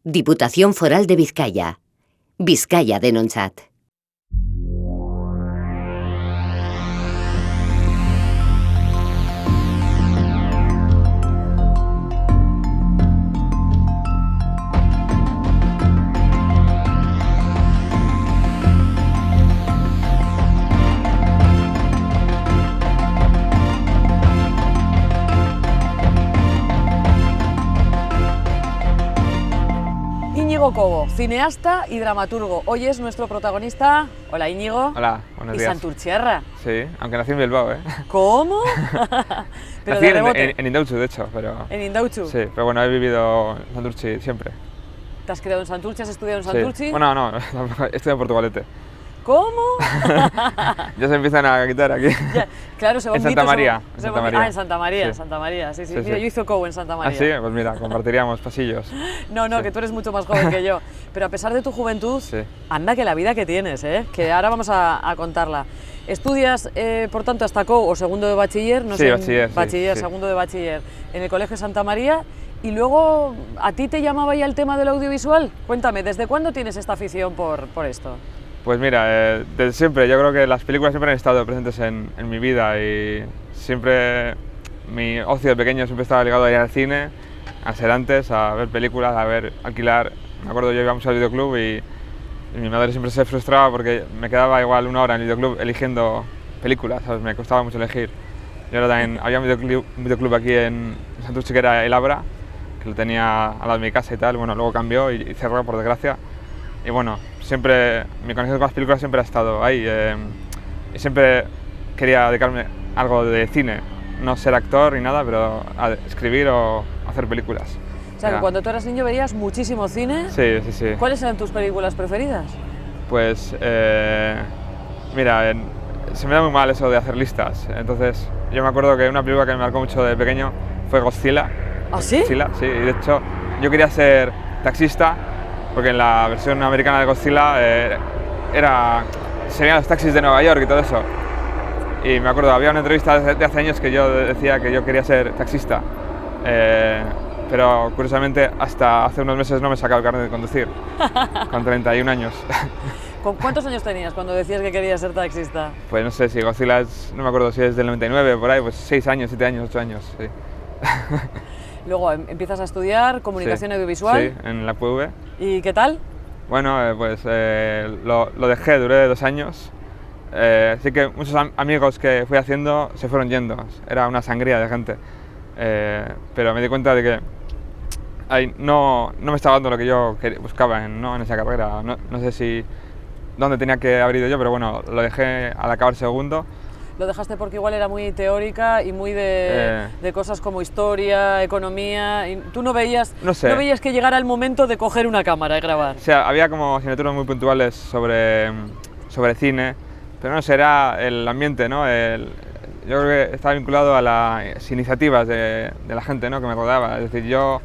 Diputación Foral de Vizcaya. Vizcaya Denontzat. Íñigo Cobo, cineasta y dramaturgo. Hoy es nuestro protagonista. Hola, Íñigo. Hola, buenos días. Y Santurtziarra. Sí, aunque nací en Bilbao, ¿eh? ¿Cómo? Pero nací de rebote. en Indautxu, de hecho, pero... ¿En Indautxu? Sí, pero bueno, he vivido en Santurtzi siempre. ¿Te has criado en Santurtzi? ¿Has estudiado en Santurtzi? Sí. Bueno, no, he estudiado en Portugalete. ¿Cómo? Ya se empiezan a quitar aquí. Ya, claro, se va En un Santa mito, María. se En va- Santa María. Ah, en Santa María, Sí. en Santa María, sí. Sí, Mira, sí. yo hice Cobo en Santa María. Ah, sí, pues mira, compartiríamos pasillos. No, Sí. que tú eres mucho más joven que yo. Pero a pesar de tu juventud, Sí. anda que la vida que tienes, que ahora vamos a contarla. Estudias, por tanto, hasta COU o segundo de bachiller, no Sí, sé, bachiller, sí, bachiller, sí. segundo de bachiller, en el Colegio Santa María, y luego, ¿a ti te llamaba ya el tema del audiovisual? Cuéntame, ¿desde cuándo tienes esta afición por esto? Pues mira, desde siempre, yo creo que las películas siempre han estado presentes en mi vida y siempre mi ocio de pequeño siempre estaba ligado a ir al cine, a ser antes, a ver películas, a ver, alquilar. Me acuerdo, yo íbamos al videoclub y mi madre siempre se frustraba porque me quedaba igual una hora en el videoclub eligiendo películas, ¿sabes? Me costaba mucho elegir. Y ahora también había un videoclub aquí en Santurce que era El Abra, que lo tenía al lado de mi casa y tal. Bueno, luego cambió y cerró, por desgracia. Y bueno, siempre mi conexión con las películas siempre ha estado ahí. Y siempre quería dedicarme a algo de cine, no ser actor ni nada, pero a escribir o hacer películas. O sea, que cuando tú eras niño veías muchísimo cine. Sí, sí, sí. ¿Cuáles eran tus películas preferidas? Pues, mira, se me da muy mal eso de hacer listas. Entonces, yo me acuerdo que una película que me marcó mucho de pequeño fue Godzilla. ¿Ah, sí? Godzilla, sí. Y de hecho, yo quería ser taxista, porque en la versión americana de Godzilla serían los taxis de Nueva York y todo eso. Y me acuerdo, había una entrevista de hace años que yo decía que yo quería ser taxista. Pero curiosamente hasta hace unos meses no me sacaba el carnet de conducir, con 31 años. ¿Con cuántos años tenías cuando decías que querías ser taxista? Pues no sé si Godzilla no me acuerdo si es del 99, por ahí, pues 6 años, 7 años, 8 años, sí. Luego empiezas a estudiar comunicación Sí, audiovisual. Sí, en la PV. ¿Y qué tal? Bueno, lo dejé, duré 2 años. Así que muchos amigos que fui haciendo se fueron yendo, era una sangría de gente. Pero me di cuenta de que no me estaba dando lo que yo buscaba en esa carrera. No sé si dónde tenía que haber ido yo, pero bueno, lo dejé al acabar segundo. Lo dejaste porque igual era muy teórica y muy de cosas como historia, economía. Y tú no veías que llegara el momento de coger una cámara y grabar. O sea, había como asignaturas muy puntuales sobre cine, pero no sé, era el ambiente, ¿no? Yo creo que estaba vinculado a las iniciativas de la gente, ¿no? Que me rodeaba. Es decir, yo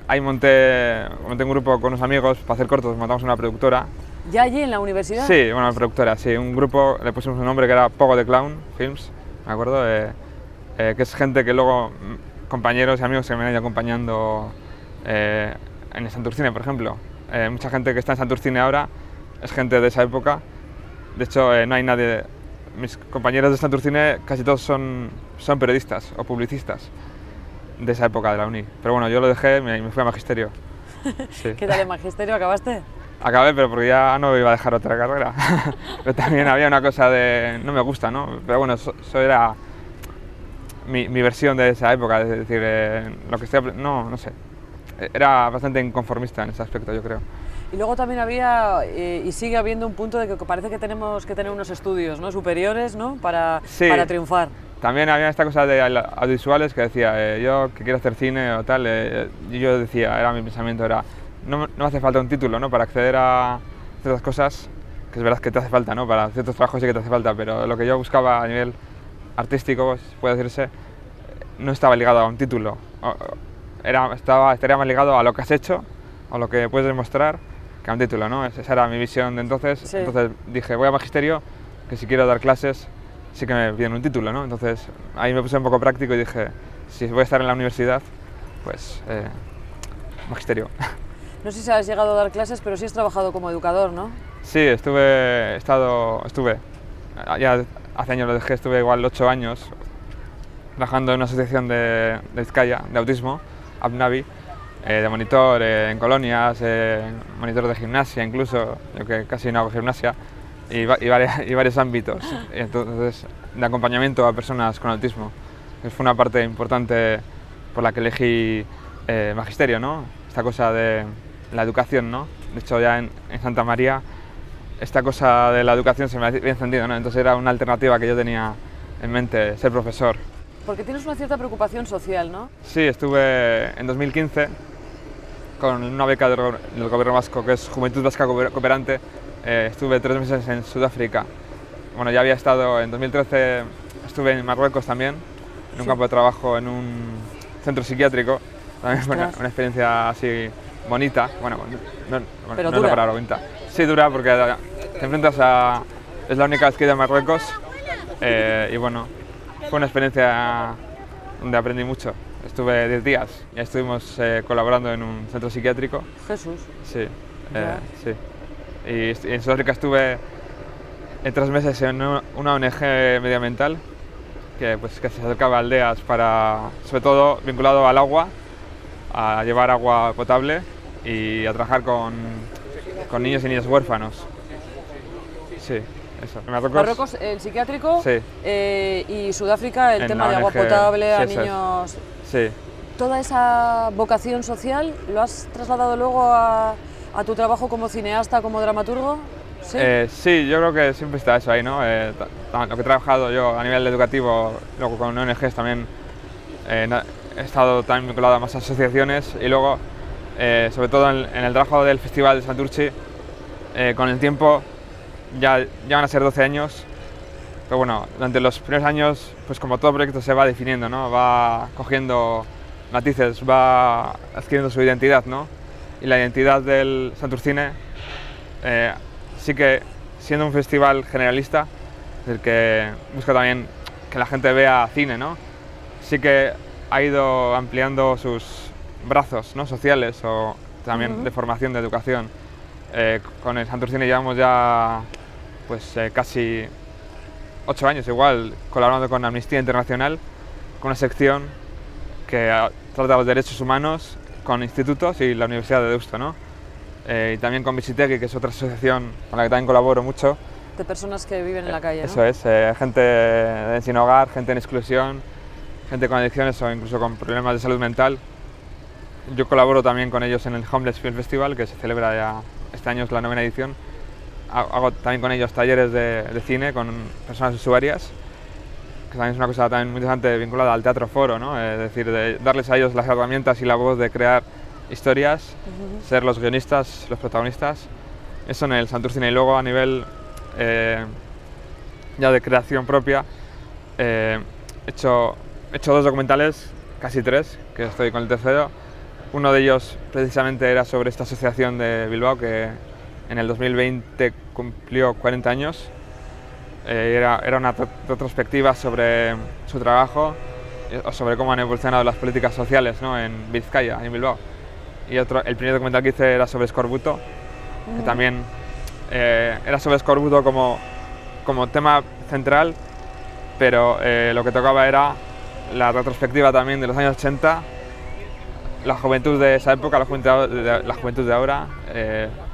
ahí monté un grupo con unos amigos para hacer cortos, montamos una productora. ¿Ya allí en la universidad? Sí, una productora, sí. Un grupo, le pusimos un nombre que era Pogo the Clown Films, me acuerdo, que es gente que luego, compañeros y amigos que me han ido acompañando en el Santurcine, por ejemplo. Mucha gente que está en Santurcine ahora es gente de esa época. De hecho, no hay nadie... Mis compañeros de Santurcine casi todos son periodistas o publicistas de esa época de la uni. Pero bueno, yo lo dejé y me fui a magisterio. Sí. ¿Qué tal de magisterio? ¿Acabaste? Acabé, pero porque ya no iba a dejar otra carrera. Pero también había una cosa de... no me gusta, ¿no? Pero bueno, eso era mi versión de esa época, es decir, lo que estoy... no sé. Era bastante inconformista en ese aspecto, yo creo. Y luego también había, y sigue habiendo un punto de que parece que tenemos que tener unos estudios, ¿no? Superiores, ¿no? Para triunfar. También había esta cosa de audiovisuales que decía, yo que quiero hacer cine o tal, y yo decía, mi pensamiento era, no hace falta un título, ¿no? Para acceder a ciertas cosas, que es verdad que te hace falta, ¿no? Para ciertos trabajos sí que te hace falta, pero lo que yo buscaba a nivel artístico, puede decirse, no estaba ligado a un título. Estaría más ligado a lo que has hecho, o lo que puedes demostrar, que a un título, ¿no? Esa era mi visión de entonces. Sí. Entonces dije, voy a magisterio, que si quiero dar clases, sí que me piden un título, ¿no? Entonces ahí me puse un poco práctico y dije, si voy a estar en la universidad, pues magisterio. No sé si has llegado a dar clases, pero sí has trabajado como educador, ¿no? Sí, estuve, ya hace años lo dejé, estuve igual 8 años trabajando en una asociación de Vizcaya, de autismo, APNAVI, de monitor en colonias, monitor de gimnasia incluso, yo que casi no hago gimnasia, y varios ámbitos, entonces de acompañamiento a personas con autismo. Fue una parte importante por la que elegí magisterio, ¿no? Esta cosa de la educación, ¿no? De hecho ya en Santa María esta cosa de la educación se me había encendido, ¿no? Entonces era una alternativa que yo tenía en mente, ser profesor. Porque tienes una cierta preocupación social, ¿no? Sí, estuve en 2015 con una beca del gobierno vasco que es Juventud Vasca Cooperante. Estuve 3 meses en Sudáfrica. Bueno, ya había estado en 2013, estuve en Marruecos también, en un campo de trabajo en un centro psiquiátrico. También fue una experiencia así bonita, bueno, no es la palabra bonita. Sí, dura porque te enfrentas a... es la única vez que he ido a Marruecos y bueno, fue una experiencia donde aprendí mucho. Estuve 10 días y estuvimos colaborando en un centro psiquiátrico. Jesús. Sí, sí. Y en Sudáfrica estuve 3 meses en una ONG medioambiental que se acercaba a aldeas sobre todo vinculado al agua, a llevar agua potable y a trabajar con niños y niñas huérfanos. Sí, eso. Marruecos, el psiquiátrico, sí. Y Sudáfrica, el tema de agua potable a niños. Sí. ¿Toda esa vocación social lo has trasladado luego a tu trabajo como cineasta, como dramaturgo? Sí, sí, yo creo que siempre está eso ahí, ¿no? Lo que he trabajado yo a nivel educativo, luego con ONGs también, he estado también vinculado a más asociaciones y luego, sobre todo en el trabajo del Festival de Santurtzi, con el tiempo ya van a ser 12 años, pero bueno, durante los primeros años, pues como todo proyecto se va definiendo, ¿no? Va cogiendo matices, va adquiriendo su identidad, ¿no? Y la identidad del Santurcine sí que, siendo un festival generalista, el que busca también que la gente vea cine, ¿no? Sí que ha ido ampliando sus brazos, ¿no? Sociales o también de formación, de educación. Con el Santurcine llevamos ya pues casi 8 años igual colaborando con Amnistía Internacional, con una sección que trata los derechos humanos con institutos y la Universidad de Deusto, ¿no? Y también con Bizitegui, que es otra asociación con la que también colaboro mucho. De personas que viven en la calle, ¿no? Eso es, gente sin hogar, gente en exclusión, gente con adicciones o incluso con problemas de salud mental. Yo colaboro también con ellos en el Homeless Film Festival, que se celebra ya este año, es la 9ª edición. Hago también con ellos talleres de cine con personas usuarias, que también es una cosa también muy interesante vinculada al teatro foro, ¿no? Es decir, de darles a ellos las herramientas y la voz de crear historias, ser los guionistas, los protagonistas. Eso en el Santurcine. Y luego a nivel ya de creación propia, he hecho 2 documentales, casi 3, que estoy con el tercero. Uno de ellos precisamente era sobre esta asociación de Bilbao que en el 2020 cumplió 40 años. Era una retrospectiva sobre su trabajo o sobre cómo han evolucionado las políticas sociales, ¿no? En Vizcaya, en Bilbao. Y el primer documental que hice era sobre escorbuto, que también era sobre escorbuto como tema central, pero lo que tocaba era la retrospectiva también de los años 80, la juventud de esa época, la juventud de ahora,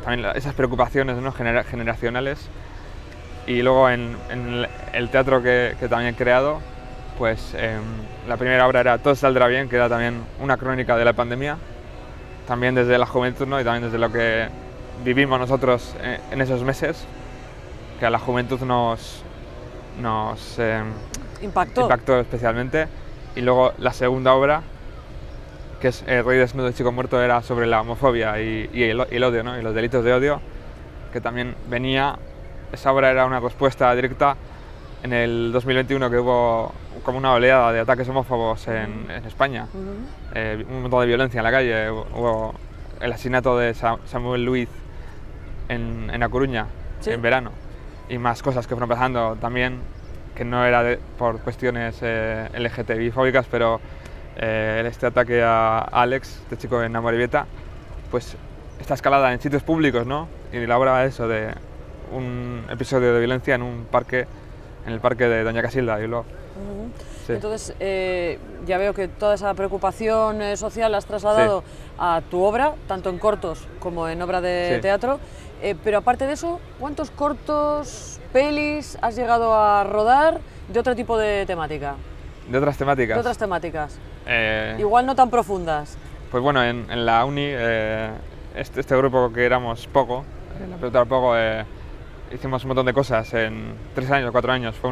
también esas preocupaciones, ¿no? generacionales. Y luego en el teatro que también he creado, pues la primera obra era Todo saldrá bien, que era también una crónica de la pandemia, también desde la juventud, ¿no? Y también desde lo que vivimos nosotros en esos meses, que a la juventud nos impactó especialmente. Y luego la segunda obra, que es Rey desnudo y chico muerto, era sobre la homofobia y el odio, ¿no? Y los delitos de odio, que también venía. Esa obra era una respuesta directa en el 2021, que hubo como una oleada de ataques homófobos en España, un montón de violencia en la calle, hubo el asesinato de Samuel Luiz en A Coruña, ¿sí? En verano, y más cosas que fueron pasando también, que no era por cuestiones LGTBI-fóbicas, pero este ataque a Alex, este chico en Amorebieta, pues esta escalada en sitios públicos, ¿no? Y elabora eso de un episodio de violencia en un parque, en el parque de Doña Casilda, y luego... Sí. Entonces, ya veo que toda esa preocupación social la has trasladado a tu obra, tanto en cortos como en obra de teatro, pero aparte de eso, ¿cuántos cortos, pelis has llegado a rodar de otro tipo de temática? ¿De otras temáticas? De otras temáticas. Igual no tan profundas. Pues bueno, en la uni, este grupo que éramos poco, la productora poco, hicimos un montón de cosas en 3 años o 4 años. Fue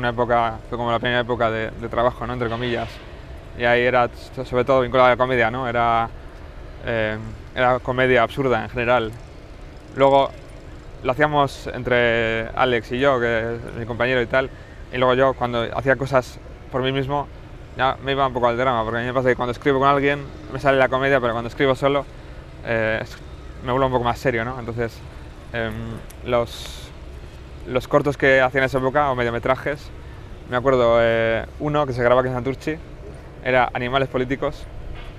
como la primera época de trabajo, ¿no? Entre comillas. Y ahí era sobre todo vinculado a la comedia, ¿no? Era comedia absurda en general. Luego lo hacíamos entre Alex y yo, que es mi compañero y tal. Y luego yo, cuando hacía cosas por mí mismo, ya me iba un poco al drama, porque a mí me pasa que cuando escribo con alguien me sale la comedia, pero cuando escribo solo me vuelvo un poco más serio, ¿no? Entonces, los cortos que hacía en esa época, o mediometrajes, me acuerdo uno que se grababa aquí en Santurtzi, era Animales políticos,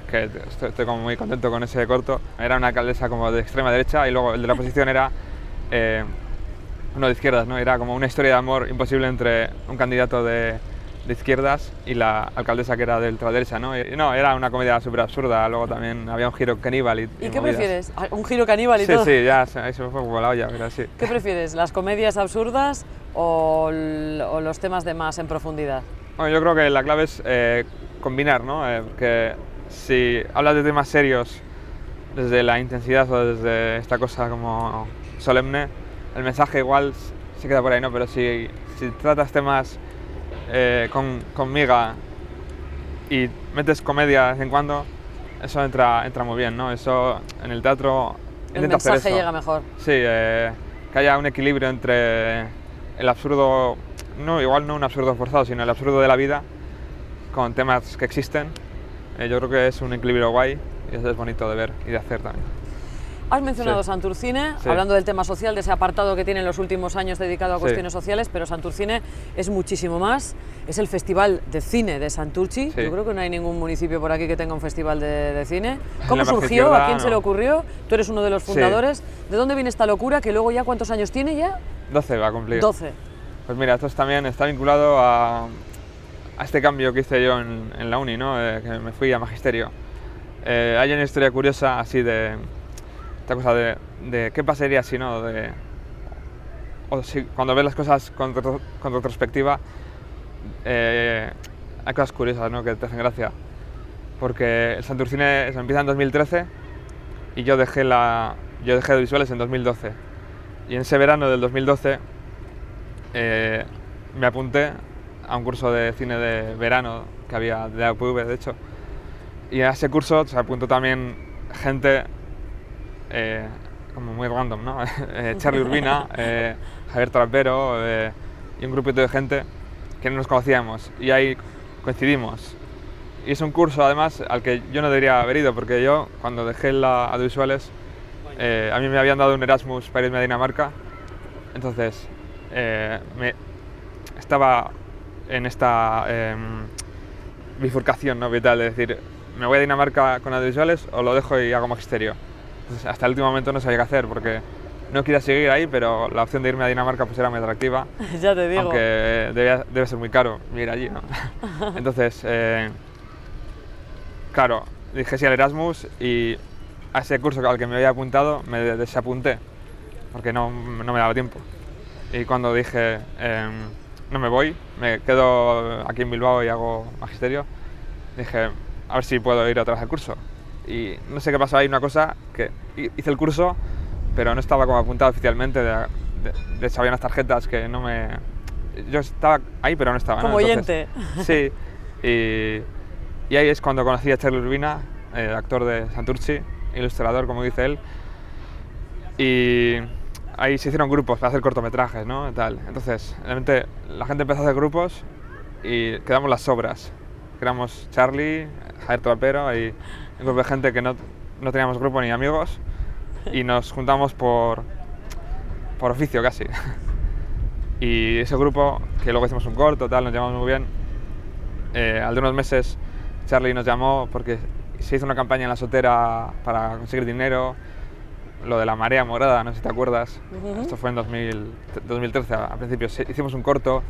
que estoy como muy contento con ese corto. Era una alcaldesa como de extrema derecha, y luego el de la oposición era uno de izquierdas, ¿no? Era como una historia de amor imposible entre un candidato de izquierdas y la alcaldesa, que era de ultraderecha, ¿no? Y no, era una comedia súper absurda. Luego también había un giro caníbal y qué prefieres? ¿Un giro caníbal y sí, todo? Sí, ya ahí se me fue un poco la olla, pero sí. ¿Qué prefieres, las comedias absurdas o los temas de más en profundidad? Bueno, yo creo que la clave es combinar, ¿no? Porque si hablas de temas serios desde la intensidad o desde esta cosa como solemne, el mensaje igual se queda por ahí, ¿no? Pero si tratas temas con miga y metes comedia de vez en cuando, eso entra muy bien, ¿no? Eso en el teatro el mensaje llega mejor. Sí, que haya un equilibrio entre el absurdo, igual no un absurdo forzado, sino el absurdo de la vida con temas que existen. Yo creo que es un equilibrio guay y eso es bonito de ver y de hacer también. Has mencionado Santurcine, hablando del tema social, de ese apartado que tiene en los últimos años dedicado a cuestiones sociales, pero Santurcine es muchísimo más. Es el Festival de Cine de Santurtzi. Yo creo que no hay ningún municipio por aquí que tenga un festival de cine. ¿Cómo surgió? ¿A quién se le ocurrió? Tú eres uno de los fundadores. ¿De dónde viene esta locura? Que luego ya, ¿cuántos años tiene ya? 12 va a cumplir. 12. Pues mira, esto también está vinculado a este cambio que hice yo en la uni, ¿no? Que me fui a magisterio. Hay una historia curiosa así de esta cosa de qué pasaría si no, o si cuando ves las cosas con retrospectiva, hay cosas curiosas, ¿no? Que te hacen gracia, porque el Santurcine empieza en 2013 y yo dejé audiovisuales en 2012, y en ese verano del 2012 me apunté a un curso de cine de verano que había de la UPV, de hecho, y a ese curso se apuntó también gente como muy random, ¿no? Charly Urbina, Javier Trapero y un grupito de gente que no nos conocíamos, y ahí coincidimos. Y es un curso además al que yo no debería haber ido, porque yo cuando dejé audiovisuales a mí me habían dado un Erasmus para irme a Dinamarca, entonces estaba en esta bifurcación, ¿no? Vital, de decir, ¿me voy a Dinamarca con audiovisuales o lo dejo y hago magisterio? Entonces, hasta el último momento no sabía qué hacer, porque no quería seguir ahí, pero la opción de irme a Dinamarca pues era muy atractiva. Ya te digo. Aunque debe ser muy caro ir allí, ¿no? Entonces, claro, dije sí al Erasmus, y a ese curso al que me había apuntado me desapunté, porque no me daba tiempo. Y cuando dije, no me voy, me quedo aquí en Bilbao y hago magisterio, dije, a ver si puedo ir otra vez al curso. Y no sé qué pasó ahí, una cosa, que hice el curso, pero no estaba como apuntado oficialmente, de hecho había unas tarjetas que no me... Yo estaba ahí, pero no estaba. Como oyente. Sí, y ahí es cuando conocí a Charly Urbina, actor de Santurtzi, ilustrador, como dice él, y ahí se hicieron grupos para hacer cortometrajes, ¿no? Tal. Entonces, realmente la gente empezó a hacer grupos y quedamos las sobras. Éramos Charly, Javier Trapero y un grupo de gente que no teníamos grupo ni amigos, y nos juntamos por oficio casi. Y ese grupo, que luego hicimos un corto, tal, nos llevamos muy bien. Al de unos meses Charly nos llamó porque se hizo una campaña en La Sotera para conseguir dinero, lo de la marea morada, no sé si te acuerdas. Esto fue en 2013, a principios. Hicimos un corto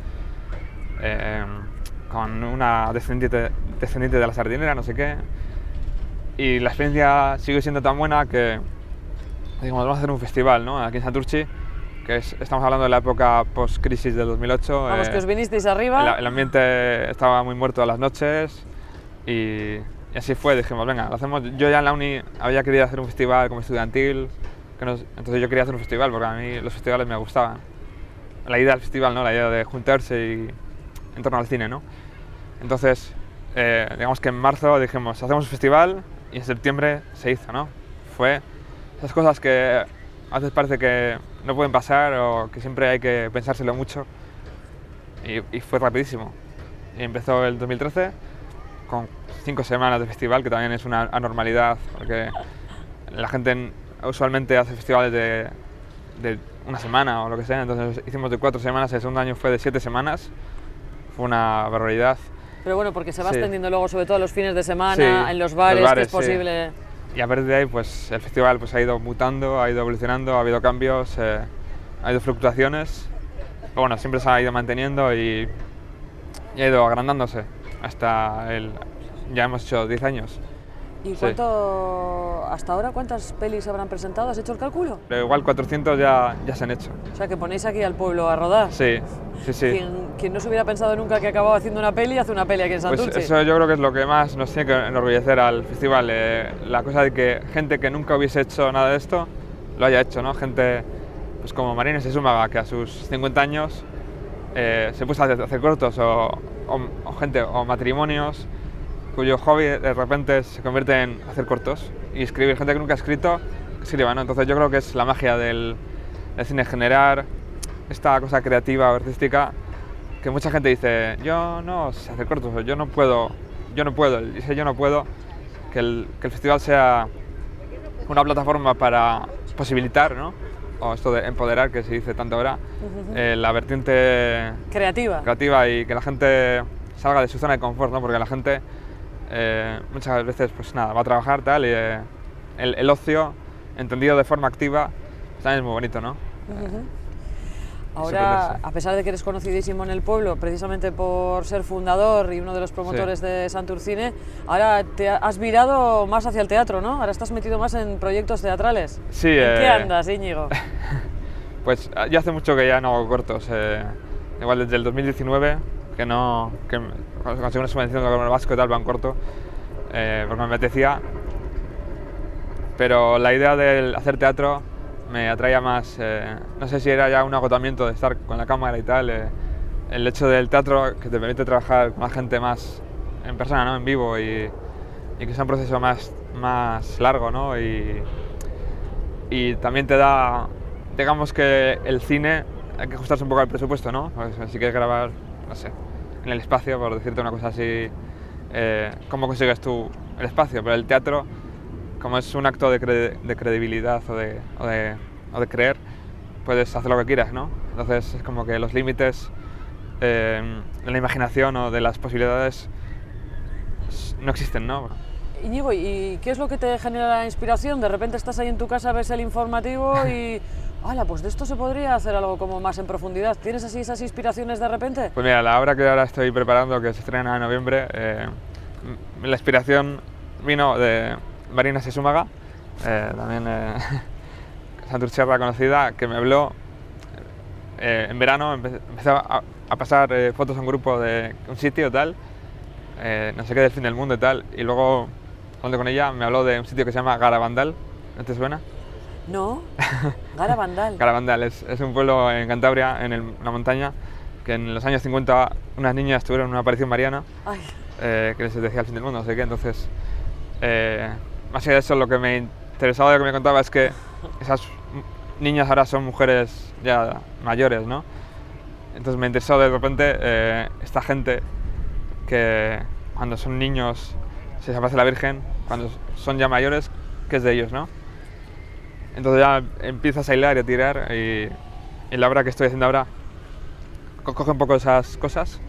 con una descendiente de la sardinera, no sé qué. Y la experiencia sigue siendo tan buena que dijimos, vamos a hacer un festival, ¿no? Aquí en Santurtzi, que estamos hablando de la época post-crisis del 2008. Vamos, que os vinisteis arriba. El ambiente estaba muy muerto a las noches y así fue, dijimos, venga, lo hacemos. Yo ya en la uni había querido hacer un festival como estudiantil, entonces yo quería hacer un festival porque a mí los festivales me gustaban. La idea del festival, ¿no? La idea de juntarse en torno al cine, ¿no? Entonces, digamos que en marzo dijimos, hacemos un festival y en septiembre se hizo, ¿no? Fue esas cosas que a veces parece que no pueden pasar o que siempre hay que pensárselo mucho y fue rapidísimo. Y empezó el 2013 con 5 semanas de festival, que también es una anormalidad porque la gente usualmente hace festivales de una semana o lo que sea, entonces hicimos de 4 semanas, el segundo año fue de 7 semanas, fue una barbaridad. Pero bueno, porque se va extendiendo luego, sobre todo los fines de semana, en los bares, que es posible. Sí. Y a partir de ahí, pues el festival pues, ha ido mutando, ha ido evolucionando, ha habido cambios, ha habido fluctuaciones, pero bueno, siempre se ha ido manteniendo y ha ido agrandándose hasta ya hemos hecho 10 años. ¿Y cuánto, hasta ahora, cuántas pelis habrán presentado? ¿Has hecho el cálculo? Pero igual 400 ya se han hecho. O sea, que ponéis aquí al pueblo a rodar. Sí. Quien no se hubiera pensado nunca que acababa haciendo una peli, hace una peli aquí en Santurtzi. Pues eso yo creo que es lo que más nos tiene que enorgullecer al festival. La cosa de que gente que nunca hubiese hecho nada de esto, lo haya hecho, ¿no? Gente pues como Marina Sesúmaga, que a sus 50 años se puso a hacer cortos, o gente, o matrimonios, cuyo hobby de repente se convierte en hacer cortos y escribir. Gente que nunca ha escrito, escriba, ¿no? Entonces yo creo que es la magia del cine, generar esta cosa creativa o artística que mucha gente dice, yo no sé hacer cortos, yo no puedo, y ese yo no puedo, que el festival sea una plataforma para posibilitar, ¿no? O esto de empoderar, que se dice tanto ahora, la vertiente creativa y que la gente salga de su zona de confort, ¿no? Porque la gente muchas veces pues nada, va a trabajar tal y el ocio entendido de forma activa también es muy bonito, ¿no? Ahora, a pesar de que eres conocidísimo en el pueblo, precisamente por ser fundador y uno de los promotores de Santurcine, ahora te has virado más hacia el teatro, ¿no? Ahora estás metido más en proyectos teatrales. Sí. ¿En qué andas, Íñigo? Pues yo hace mucho que ya no hago cortos, igual desde el 2019, que conseguí una subvención del gobierno vasco y tal, plan corto, porque me apetecía, pero la idea de hacer teatro me atraía más, no sé si era ya un agotamiento de estar con la cámara y tal, el hecho del teatro que te permite trabajar con la gente más en persona, ¿no? En vivo y que sea un proceso más largo, ¿no? Y también te da, digamos que el cine hay que ajustarse un poco al presupuesto, ¿no? Pues, si quieres grabar, no sé, en el espacio, por decirte una cosa así, ¿cómo consigues tú el espacio? Pero el teatro, como es un acto de credibilidad o de creer, puedes hacer lo que quieras, ¿no? Entonces es como que los límites de la imaginación o de las posibilidades no existen, ¿no? Íñigo, ¿y qué es lo que te genera la inspiración? De repente estás ahí en tu casa, ves el informativo y... ¡Hala, pues de esto se podría hacer algo como más en profundidad! ¿Tienes así esas inspiraciones de repente? Pues mira, la obra que ahora estoy preparando, que se estrena en noviembre, la inspiración vino de Marina Sesúmaga, también santurciarra conocida, que me habló en verano, empecé a pasar fotos a un grupo de un sitio tal, no sé qué, del fin del mundo y tal, y luego, hablando con ella, me habló de un sitio que se llama Garabandal, ¿no te suena? No, Garabandal. Garabandal es un pueblo en Cantabria, en la montaña, que en los años 50 unas niñas tuvieron una aparición mariana, que les decía el fin del mundo, no sé qué, entonces, más allá de eso, lo que me interesaba de lo que me contaba es que esas niñas ahora son mujeres ya mayores, ¿no? Entonces me interesó de repente esta gente que cuando son niños se les aparece la Virgen, cuando son ya mayores, que es de ellos, ¿no? Entonces ya empiezas a hilar y a tirar y la obra que estoy haciendo ahora coge un poco esas cosas,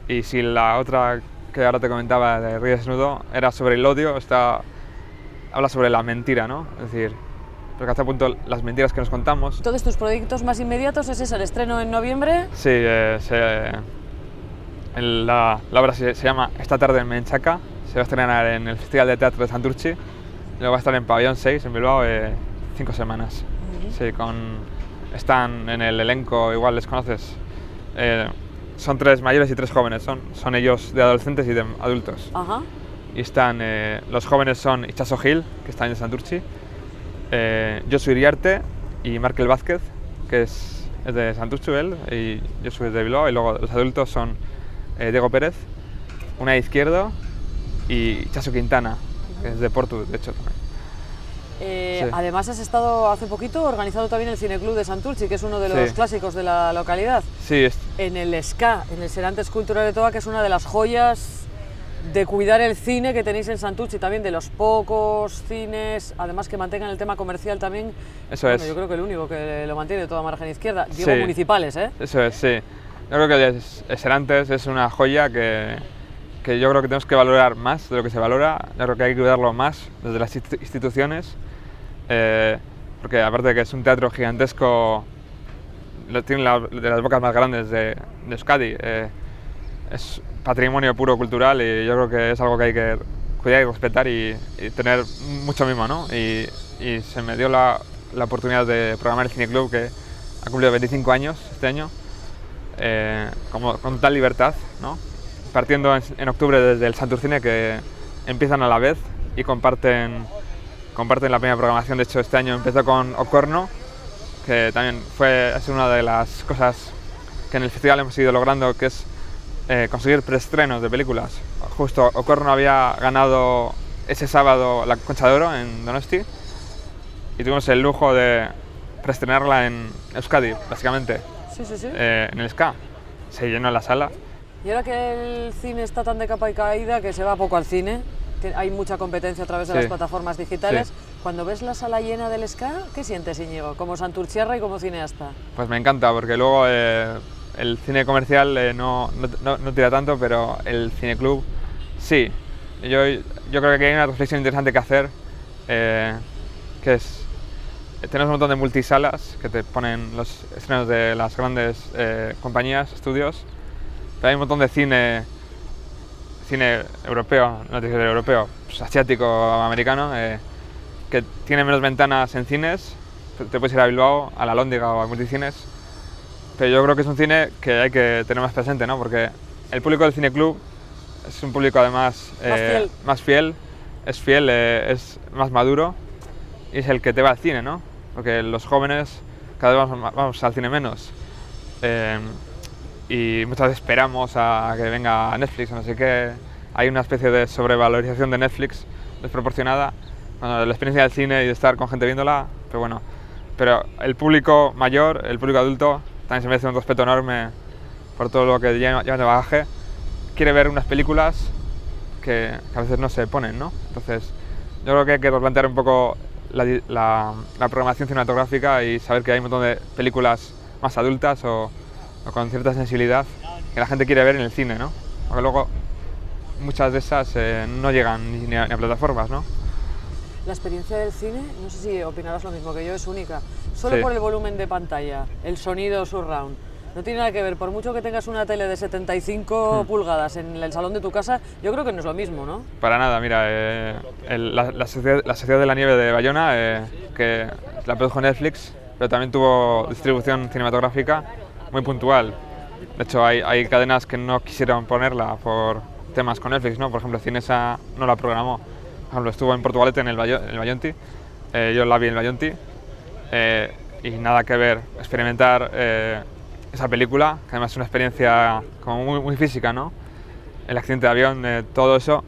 y si la otra que ahora te comentaba de Río Desnudo era sobre el odio, habla sobre la mentira, ¿no? Es decir, porque hace a punto las mentiras que nos contamos. Entonces, ¿tus proyectos más inmediatos es ese, el estreno en noviembre? Sí, la obra se llama Esta tarde en Menchaca, se va a estrenar en el Festival de Teatro de Santurtzi, y luego va a estar en Pabellón 6 en Bilbao 5 semanas. Sí, están en el elenco, igual les conoces, son 3 mayores y 3 jóvenes, son ellos de adolescentes y de adultos. Ajá. Y están, los jóvenes son Itxaso Gil, que está en Santurtzi, Josu Iriarte y Markel Vázquez, que es de Santurtzi él, y Josu es de Bilbao, y luego los adultos son Diego Pérez, Unai Izquierdo y Itxaso Quintana, que es de Portu, de hecho también. Sí. Además has estado hace poquito organizado también el Cineclub de Santurtzi, que es uno de los clásicos de la localidad. Sí. En el SCA, en el Serantes Cultural de Toa, que es una de las joyas de cuidar el cine que tenéis en Santurtzi, también de los pocos cines, además que mantengan el tema comercial también. Eso es. Yo creo que el único que lo mantiene de toda margen izquierda, digo municipales, ¿eh? Eso es, sí. Yo creo que el Serantes es una joya que yo creo que tenemos que valorar más de lo que se valora. Yo creo que hay que cuidarlo más desde las instituciones, porque aparte de que es un teatro gigantesco, tiene de las bocas más grandes de Euskadi, es patrimonio puro cultural, y yo creo que es algo que hay que cuidar y respetar y tener mucho mimo, ¿no? Y se me dio la oportunidad de programar el Cineclub, que ha cumplido 25 años este año, con tal libertad, ¿no? Partiendo en octubre desde el Santurcine, que empiezan a la vez y comparten la primera programación. De hecho, este año empezó con Ocorno, que también es una de las cosas que en el festival hemos ido logrando, que es conseguir preestrenos de películas. Justo Ocorno había ganado ese sábado la Concha de Oro en Donosti, y tuvimos el lujo de preestrenarla en Euskadi, básicamente. Sí. En el SCA. Se llenó la sala. Y ahora que el cine está tan de capa y caída, que se va poco al cine, que hay mucha competencia a través de las plataformas digitales, cuando ves la sala llena del SCA, ¿qué sientes, Íñigo, como santurciarra y como cineasta? Pues me encanta, porque luego el cine comercial no tira tanto, pero el Cineclub sí. Yo creo que hay una reflexión interesante que hacer, que es, tenemos un montón de multisalas que te ponen los estrenos de las grandes compañías, estudios, pero hay un montón de cine europeo, no te digo europeo, pues asiático o americano, que tiene menos ventanas en cines. Te puedes ir a Bilbao, a la Lóndiga o a Multicines, pero yo creo que es un cine que hay que tener más presente, ¿no? Porque el público del Cineclub es un público además más fiel, es más maduro, y es el que te va al cine, ¿no? Porque los jóvenes cada vez vamos al cine menos, y muchas veces esperamos a que venga Netflix, no sé qué. Hay una especie de sobrevalorización de Netflix desproporcionada, bueno, la experiencia del cine y de estar con gente viéndola, pero bueno. Pero el público mayor, el público adulto, también se merece un respeto enorme por todo lo que lleva de bagaje. Quiere ver unas películas que a veces no se ponen, ¿no? Entonces, yo creo que hay que replantear un poco la programación cinematográfica y saber que hay un montón de películas más adultas o con cierta sensibilidad que la gente quiere ver en el cine, ¿no? Porque luego muchas de esas no llegan ni a plataformas, ¿no? La experiencia del cine, no sé si opinarás lo mismo que yo, es única. Solo por el volumen de pantalla, el sonido surround. No tiene nada que ver, por mucho que tengas una tele de 75 pulgadas en el salón de tu casa, yo creo que no es lo mismo, ¿no? Para nada, mira, la Sociedad de la Nieve de Bayona, que la produjo Netflix, pero también tuvo distribución cinematográfica muy puntual. De hecho, hay cadenas que no quisieron ponerla por temas con Netflix, ¿no? Por ejemplo, Cinesa no la programó. Por ejemplo, estuvo en Portugalete en el Bayonti, yo la vi en el Bayonti, y nada que ver, experimentar esa película, que además es una experiencia como muy física, ¿no? El accidente de avión, todo eso,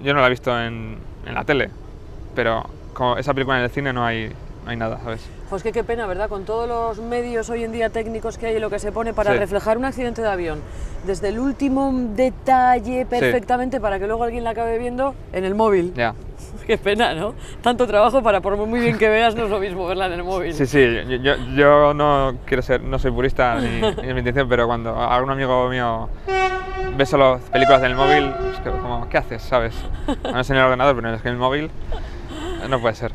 yo no la he visto en la tele, pero como esa película en el cine no hay nada, ¿sabes? Pues qué pena, ¿verdad? Con todos los medios hoy en día técnicos que hay y lo que se pone para reflejar un accidente de avión, desde el último detalle perfectamente para que luego alguien la acabe viendo en el móvil. Ya. Qué pena, ¿no? Tanto trabajo para, por muy bien que veas, no es lo mismo verla en el móvil. Sí, yo no soy purista ni es mi intención, pero cuando algún amigo mío ve solo películas en el móvil, es que como, ¿qué haces, sabes? No es en el ordenador, pero es que en el móvil no puede ser.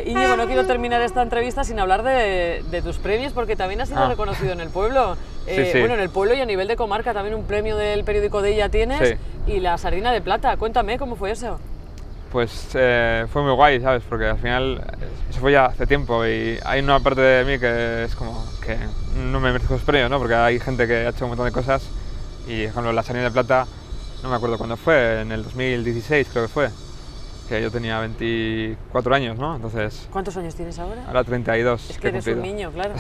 Íñigo, no quiero terminar esta entrevista sin hablar de tus premios, porque también has sido reconocido en el pueblo. Sí. Bueno, en el pueblo y a nivel de comarca también un premio del periódico Deia tienes, y la Sardina de Plata. Cuéntame, ¿cómo fue eso? Pues fue muy guay, ¿sabes? Porque al final eso fue ya hace tiempo y hay una parte de mí que es como que no me merezco los premios, ¿no? Porque hay gente que ha hecho un montón de cosas y, por ejemplo, la Sardina de Plata, no me acuerdo cuándo fue, en el 2016 creo que fue, que yo tenía 24 años, ¿no? Entonces... ¿Cuántos años tienes ahora? Ahora 32. Es que eres un niño, claro.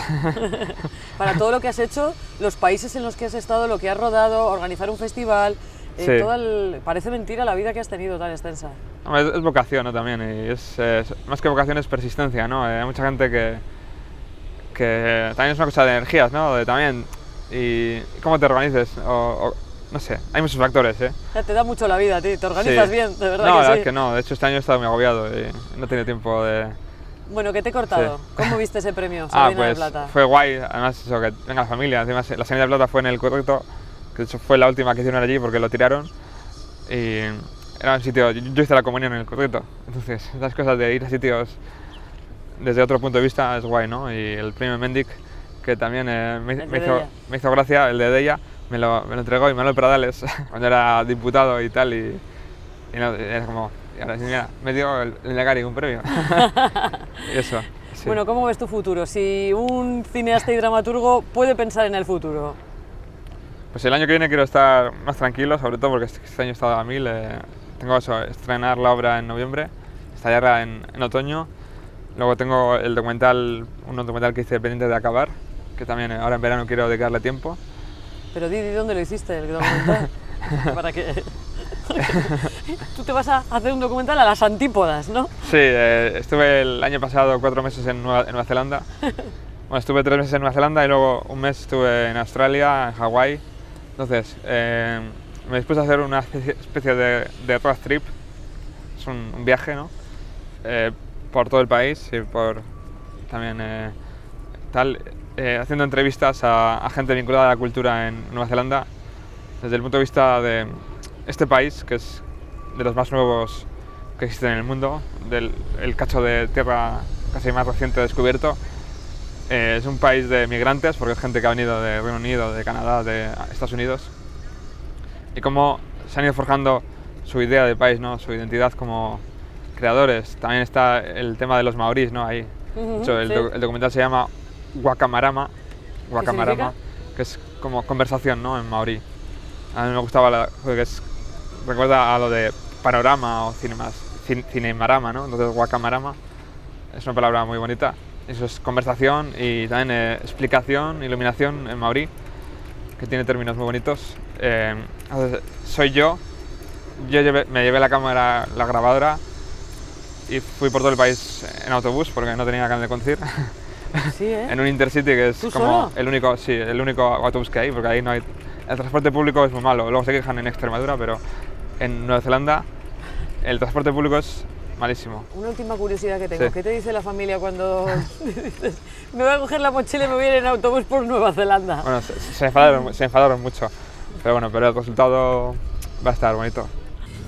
Para todo lo que has hecho, los países en los que has estado, lo que has rodado, organizar un festival, parece mentira la vida que has tenido tan extensa. Es vocación, ¿no? También, y es más que vocación es persistencia, ¿no? Hay mucha gente que también es una cosa de energías, ¿no? También, y cómo te organices, no sé, hay muchos factores, ¿eh? Ya te da mucho la vida a ti, te organizas bien, de verdad. No, que la verdad sí. es que no, de hecho este año he estado muy agobiado y no he tenido tiempo de... Bueno, que te he cortado. ¿Cómo viste ese premio, Sardina pues de Plata? fue guay, además eso, que venga la familia, encima la Sardina de Plata fue en el Correcto, que de hecho fue la última que hicieron allí porque lo tiraron y era un sitio, yo hice la comunión en el Correcto, entonces esas cosas de ir a sitios desde otro punto de vista es guay, ¿no? Y el premio Mendic, que también me hizo gracia, el de Deia, me lo entregó Imanol Pradales cuando era diputado y tal, y no, era como, y ahora sí, mira, me dio el Lehendakari un premio. Y eso. Sí. Bueno, ¿cómo ves tu futuro? Si un cineasta y dramaturgo puede pensar en el futuro. Pues el año que viene quiero estar más tranquilo, sobre todo porque este año he estado a mil. Tengo eso, estrenar la obra en noviembre, estallarla en otoño. Luego tengo un documental que hice pendiente de acabar, que también ahora en verano quiero dedicarle tiempo. Pero di dónde lo hiciste, el documental, para que... Tú te vas a hacer un documental a las antípodas, ¿no? Sí, estuve el año pasado 4 meses en Nueva Zelanda. Bueno, estuve 3 meses en Nueva Zelanda y luego un mes estuve en Australia, en Hawái. Entonces, me dispuse a hacer una especie de road trip. Es un viaje, ¿no? Por todo el país y por también haciendo entrevistas a gente vinculada a la cultura en Nueva Zelanda desde el punto de vista de este país, que es de los más nuevos que existen en el mundo, el cacho de tierra casi más reciente descubierto. Es un país de migrantes, porque es gente que ha venido de Reino Unido, de Canadá, de Estados Unidos, y cómo se han ido forjando su idea de país, ¿no? Su identidad como creadores. También está el tema de los maorís, ¿no? Ahí. De hecho, el documental se llama Wakamarama, que es como conversación, ¿no? En maorí. A mí me gustaba porque recuerda a lo de panorama o cinemarama, ¿no? Entonces Wakamarama es una palabra muy bonita. Eso es conversación y también explicación, iluminación en maorí, que tiene términos muy bonitos. Entonces, soy yo me llevé la cámara, la grabadora, y fui por todo el país en autobús porque no tenía ganas de conducir. Sí, ¿eh? En un Intercity, que es como el único autobús que hay, porque ahí no hay... El transporte público es muy malo, luego se quejan en Extremadura, pero en Nueva Zelanda el transporte público es malísimo. Una última curiosidad que tengo, ¿qué te dice la familia cuando dices, me voy a coger la mochila y me voy a ir en autobús por Nueva Zelanda? Bueno, se enfadaron mucho, pero el resultado va a estar bonito.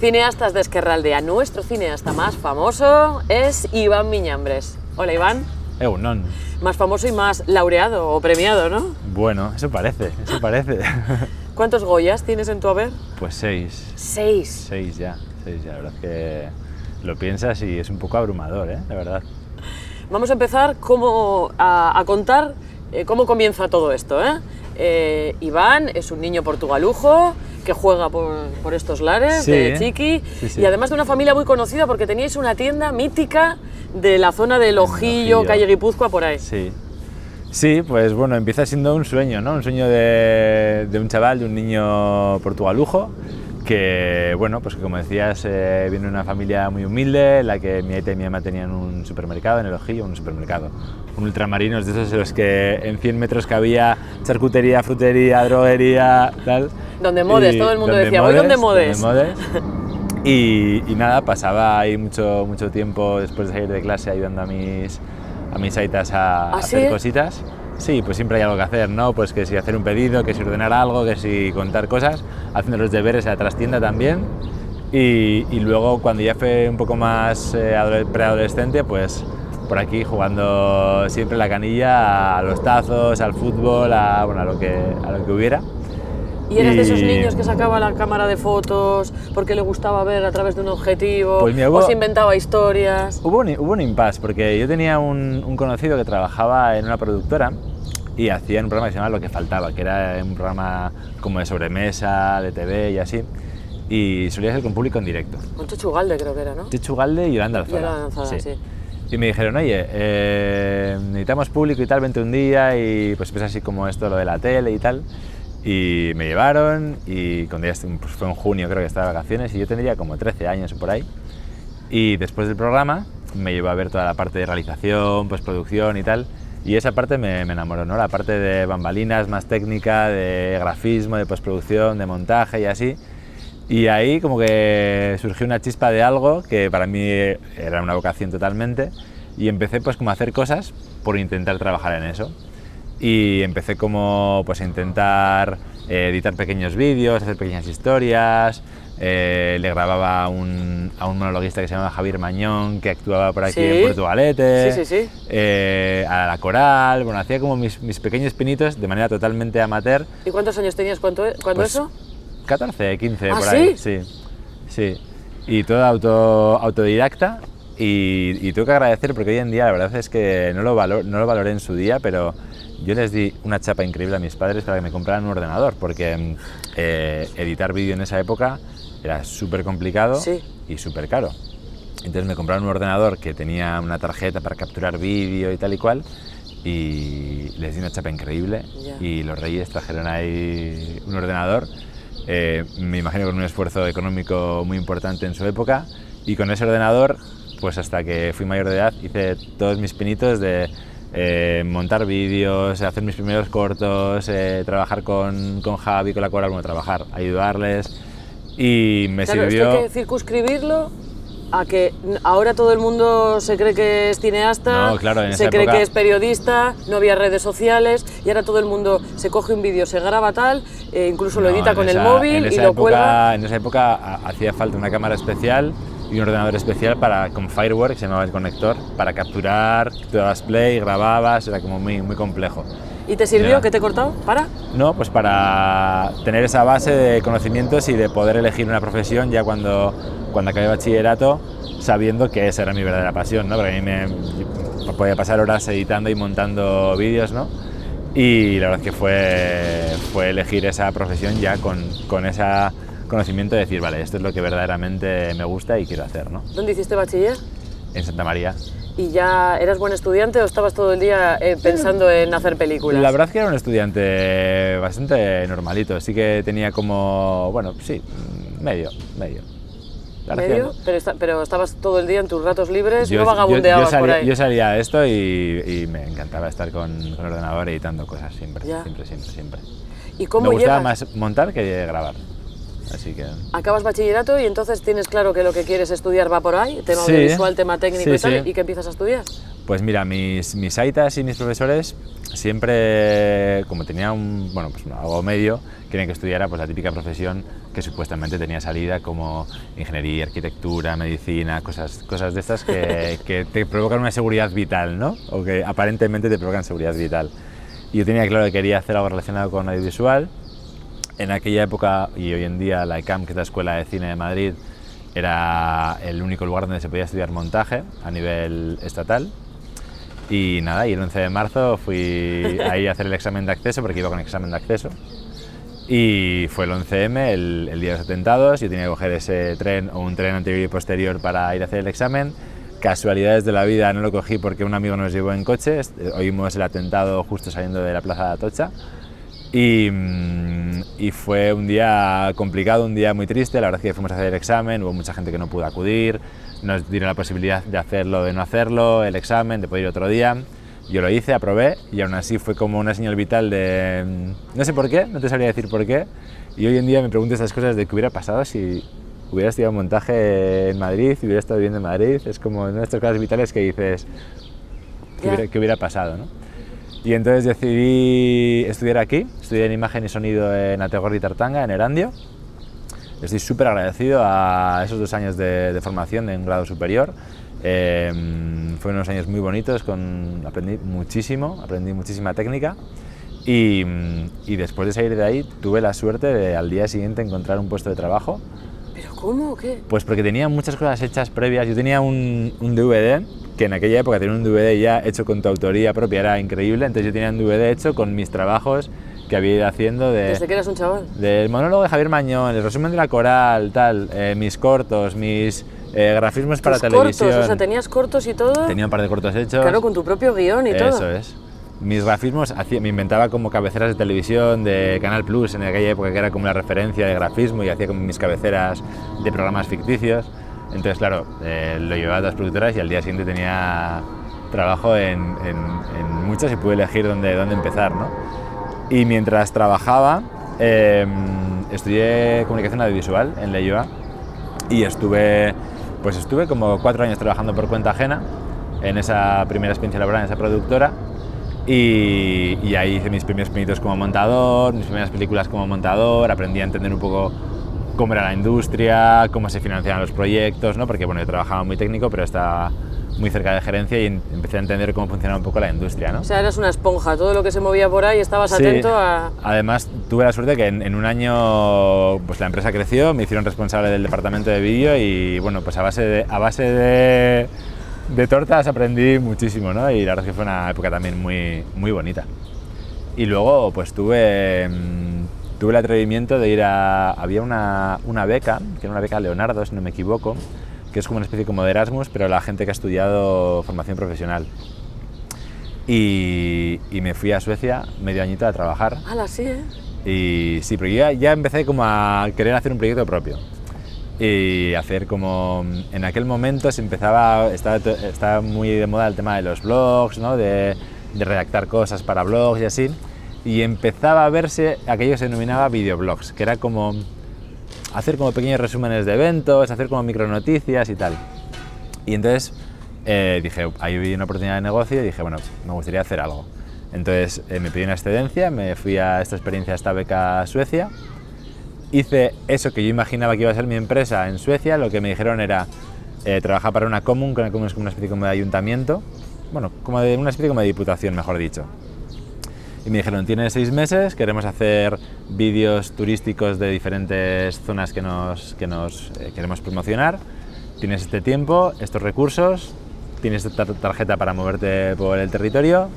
Cineastas de Ezkerraldea, nuestro cineasta más famoso es Iván Miñambres. Hola, Iván. Egunon. Más famoso y más laureado o premiado, ¿no? Bueno, eso parece. ¿Cuántos Goyas tienes en tu haber? Pues 6. 6. 6 ya, la verdad es que lo piensas y es un poco abrumador, la verdad. Vamos a empezar a contar cómo comienza todo esto, Iván es un niño portugalujo que juega por estos lares de Chiqui, y además de una familia muy conocida porque teníais una tienda mítica de la zona del Ojillo, calle Guipúzcoa, por ahí. Sí, pues bueno, empieza siendo un sueño, ¿no? Un sueño de un chaval, de un niño portugalujo, que, bueno, pues que como decías, viene de una familia muy humilde, en la que mi aita y mi mamá tenían un supermercado en el Ojillo, un ultramarinos de esos en los que en 100 metros cabía charcutería, frutería, droguería, tal. Donde Modes, todo el mundo decía, voy donde Modes. Y nada, pasaba ahí mucho tiempo después de salir de clase ayudando a mis aitas a hacer cositas. Sí, pues siempre hay algo que hacer, ¿no? Pues que si hacer un pedido, que si ordenar algo, que si contar cosas, haciendo los deberes a la trastienda también. Y luego, cuando ya fue un poco más preadolescente, pues por aquí jugando siempre la canilla a los tazos, al fútbol, bueno, a lo que hubiera. ¿Y eras de esos niños que sacaba la cámara de fotos porque le gustaba ver a través de un objetivo, pues o se inventaba historias? Hubo un impasse, porque yo tenía un conocido que trabajaba en una productora y hacía un programa que se llamaba Lo que faltaba, que era un programa como de sobremesa, de TV y así, y solía ser con público en directo. Con Chechu Galde creo que era, ¿no? Chechu Galde y Yolanda Alzada. Yolanda Alzada, sí. Y me dijeron, oye, necesitamos público y tal, vente un día, y pues empieza así como esto, lo de la tele y tal. Y me llevaron, y cuando ya pues fue en junio, creo que estaba de vacaciones, y yo tendría como 13 años o por ahí. Y después del programa me llevó a ver toda la parte de realización, postproducción y tal, y esa parte me enamoró, ¿no? La parte de bambalinas, más técnica, de grafismo, de postproducción, de montaje y así. Y ahí como que surgió una chispa de algo que para mí era una vocación totalmente, y empecé pues como a hacer cosas por intentar trabajar en eso. Y empecé como pues a intentar editar pequeños vídeos, hacer pequeñas historias, le grababa a un monologuista que se llama Javier Mañón, que actuaba por aquí en Portugalete, a la Coral, bueno, hacía como mis pequeños pinitos de manera totalmente amateur. ¿Y cuántos años tenías cuando pues, eso? 14, 15, por ahí. Sí. Y todo autodidacta, y tengo que agradecer porque hoy en día la verdad es que no lo valoré en su día, pero yo les di una chapa increíble a mis padres para que me compraran un ordenador, porque editar vídeo en esa época era súper complicado y súper caro. Entonces me compraron un ordenador que tenía una tarjeta para capturar vídeo y tal y cual, y les di una chapa increíble, y los Reyes trajeron ahí un ordenador, me imagino con un esfuerzo económico muy importante en su época, y con ese ordenador, pues hasta que fui mayor de edad, hice todos mis pinitos de montar vídeos, hacer mis primeros cortos, trabajar con Javi, con la Coral, bueno, trabajar, ayudarles, y me sirvió... Esto hay que circunscribirlo a que ahora todo el mundo se cree que es cineasta, se cree que es periodista, no había redes sociales, y ahora todo el mundo se coge un vídeo, se graba tal, incluso lo edita con el móvil y lo cuelga. En esa época hacía falta una cámara especial y un ordenador especial con Fireware, que se llamaba el conector, para capturar, tú dabas play, grababas, era como muy complejo. ¿Y te sirvió? ¿Qué te he cortado? ¿Para? No, pues para tener esa base de conocimientos y de poder elegir una profesión ya cuando acabé bachillerato, sabiendo que esa era mi verdadera pasión, ¿no? Porque a mí me podía pasar horas editando y montando vídeos, ¿no? Y la verdad es que fue elegir esa profesión ya con ese conocimiento de decir, vale, esto es lo que verdaderamente me gusta y quiero hacer, ¿no? ¿Dónde hiciste bachiller? En Santa María. ¿Y ya eras buen estudiante o estabas todo el día pensando en hacer películas? La verdad es que era un estudiante bastante normalito, sí que tenía como, bueno, sí, medio. ¿Medio? Pero estabas todo el día en tus ratos libres, no vagabundeabas por ahí. Yo salía de esto y me encantaba estar con el ordenador editando cosas siempre. ¿Y cómo me gustaba más montar que grabar. Así que... Acabas bachillerato y entonces tienes claro que lo que quieres estudiar va por ahí, tema audiovisual, tema técnico y tal, ¿y qué empiezas a estudiar? Pues mira, mis aitas y mis profesores siempre, como tenía algo medio, querían que estudiara pues la típica profesión que supuestamente tenía salida, como ingeniería, arquitectura, medicina, cosas de estas que te provocan una seguridad vital, ¿no? O que aparentemente te provocan seguridad vital. Y yo tenía claro que quería hacer algo relacionado con audiovisual. En aquella época, y hoy en día, la ECAM, que es la Escuela de Cine de Madrid, era el único lugar donde se podía estudiar montaje a nivel estatal. Y nada, y el 11 de marzo fui ahí a hacer el examen de acceso, porque iba con examen de acceso. Y fue el 11M, el día de los atentados, yo tenía que coger ese tren o un tren anterior y posterior para ir a hacer el examen. Casualidades de la vida, no lo cogí porque un amigo nos llevó en coche, oímos el atentado justo saliendo de la Plaza de Atocha. Y fue un día complicado, un día muy triste. La verdad es que fuimos a hacer el examen, hubo mucha gente que no pudo acudir, nos dieron la posibilidad de hacerlo, de no hacerlo, el examen, de poder ir otro día. Yo lo hice, aprobé, y aún así fue como una señal vital de... no sé por qué, no te sabría decir por qué, y hoy en día me pregunto estas cosas de qué hubiera pasado si hubiera estudiado montaje en Madrid, si hubiera estado viviendo en Madrid. Es como una de estas cosas vitales que dices, ¿qué hubiera pasado, ¿no? Y entonces decidí estudiar aquí, estudié en imagen y sonido en Ategorri Tartanga, en Erandio. Estoy súper agradecido a esos 2 años de formación de un grado superior. Fueron unos años muy bonitos, aprendí muchísima técnica y después de salir de ahí tuve la suerte de al día siguiente encontrar un puesto de trabajo. ¿Pero cómo? ¿Qué? Pues porque tenía muchas cosas hechas previas. Yo tenía un DVD, que en aquella época tener un DVD ya hecho con tu autoría propia era increíble, entonces yo tenía un DVD hecho con mis trabajos que había ido haciendo ¿Desde que eras un chaval? Del monólogo de Javier Mañón, el resumen de la coral, tal, mis cortos, mis grafismos para televisión. Cortos, o sea, ¿tenías cortos y todo? Tenía un par de cortos hechos. Claro, con tu propio guión y todo. Eso es. Mis grafismos, me inventaba como cabeceras de televisión de Canal Plus en aquella época, que era como la referencia de grafismo, y hacía como mis cabeceras de programas ficticios. Entonces, claro, lo llevaba a las productoras y al día siguiente tenía trabajo en muchas y pude elegir dónde empezar, ¿no? Y mientras trabajaba, estudié comunicación audiovisual en la IUA y estuve como 4 años trabajando por cuenta ajena en esa primera experiencia laboral en esa productora, y ahí hice mis primeros pinitos como montador, mis primeras películas como montador, aprendí a entender un poco cómo era la industria, cómo se financiaban los proyectos, ¿no? Porque bueno, yo trabajaba muy técnico, pero estaba muy cerca de gerencia y empecé a entender cómo funcionaba un poco la industria, ¿no? O sea, eras una esponja, todo lo que se movía por ahí estabas sí. Atento a... Además, tuve la suerte que en un año pues la empresa creció, me hicieron responsable del departamento de vídeo y bueno, pues a base de tortas aprendí muchísimo, ¿no? Y la verdad es que fue una época también muy bonita. Y luego pues tuve el atrevimiento de ir había una beca, que era una beca Leonardo, si no me equivoco, que es como una especie como de Erasmus, pero la gente que ha estudiado formación profesional. Y me fui a Suecia medio añito a trabajar. ¡Hala, sí, eh! Y sí, pero yo ya empecé como a querer hacer un proyecto propio. Y hacer como... En aquel momento estaba muy de moda el tema de los blogs, ¿no? De redactar cosas para blogs y así. Y empezaba a verse aquello que se denominaba videoblogs, que era como hacer como pequeños resúmenes de eventos, hacer como micronoticias y tal. Y entonces dije, ahí vi una oportunidad de negocio y dije, bueno, me gustaría hacer algo. Entonces me pedí una excedencia, me fui a esta experiencia, a esta beca a Suecia. Hice eso que yo imaginaba que iba a ser mi empresa en Suecia. Lo que me dijeron era trabajar para una común, que una común es como una especie como de ayuntamiento, bueno, como de una especie como de diputación, mejor dicho. Y me dijeron, tienes 6 meses, queremos hacer vídeos turísticos de diferentes zonas que nos queremos promocionar, tienes este tiempo, estos recursos, tienes esta tarjeta para moverte por el territorio,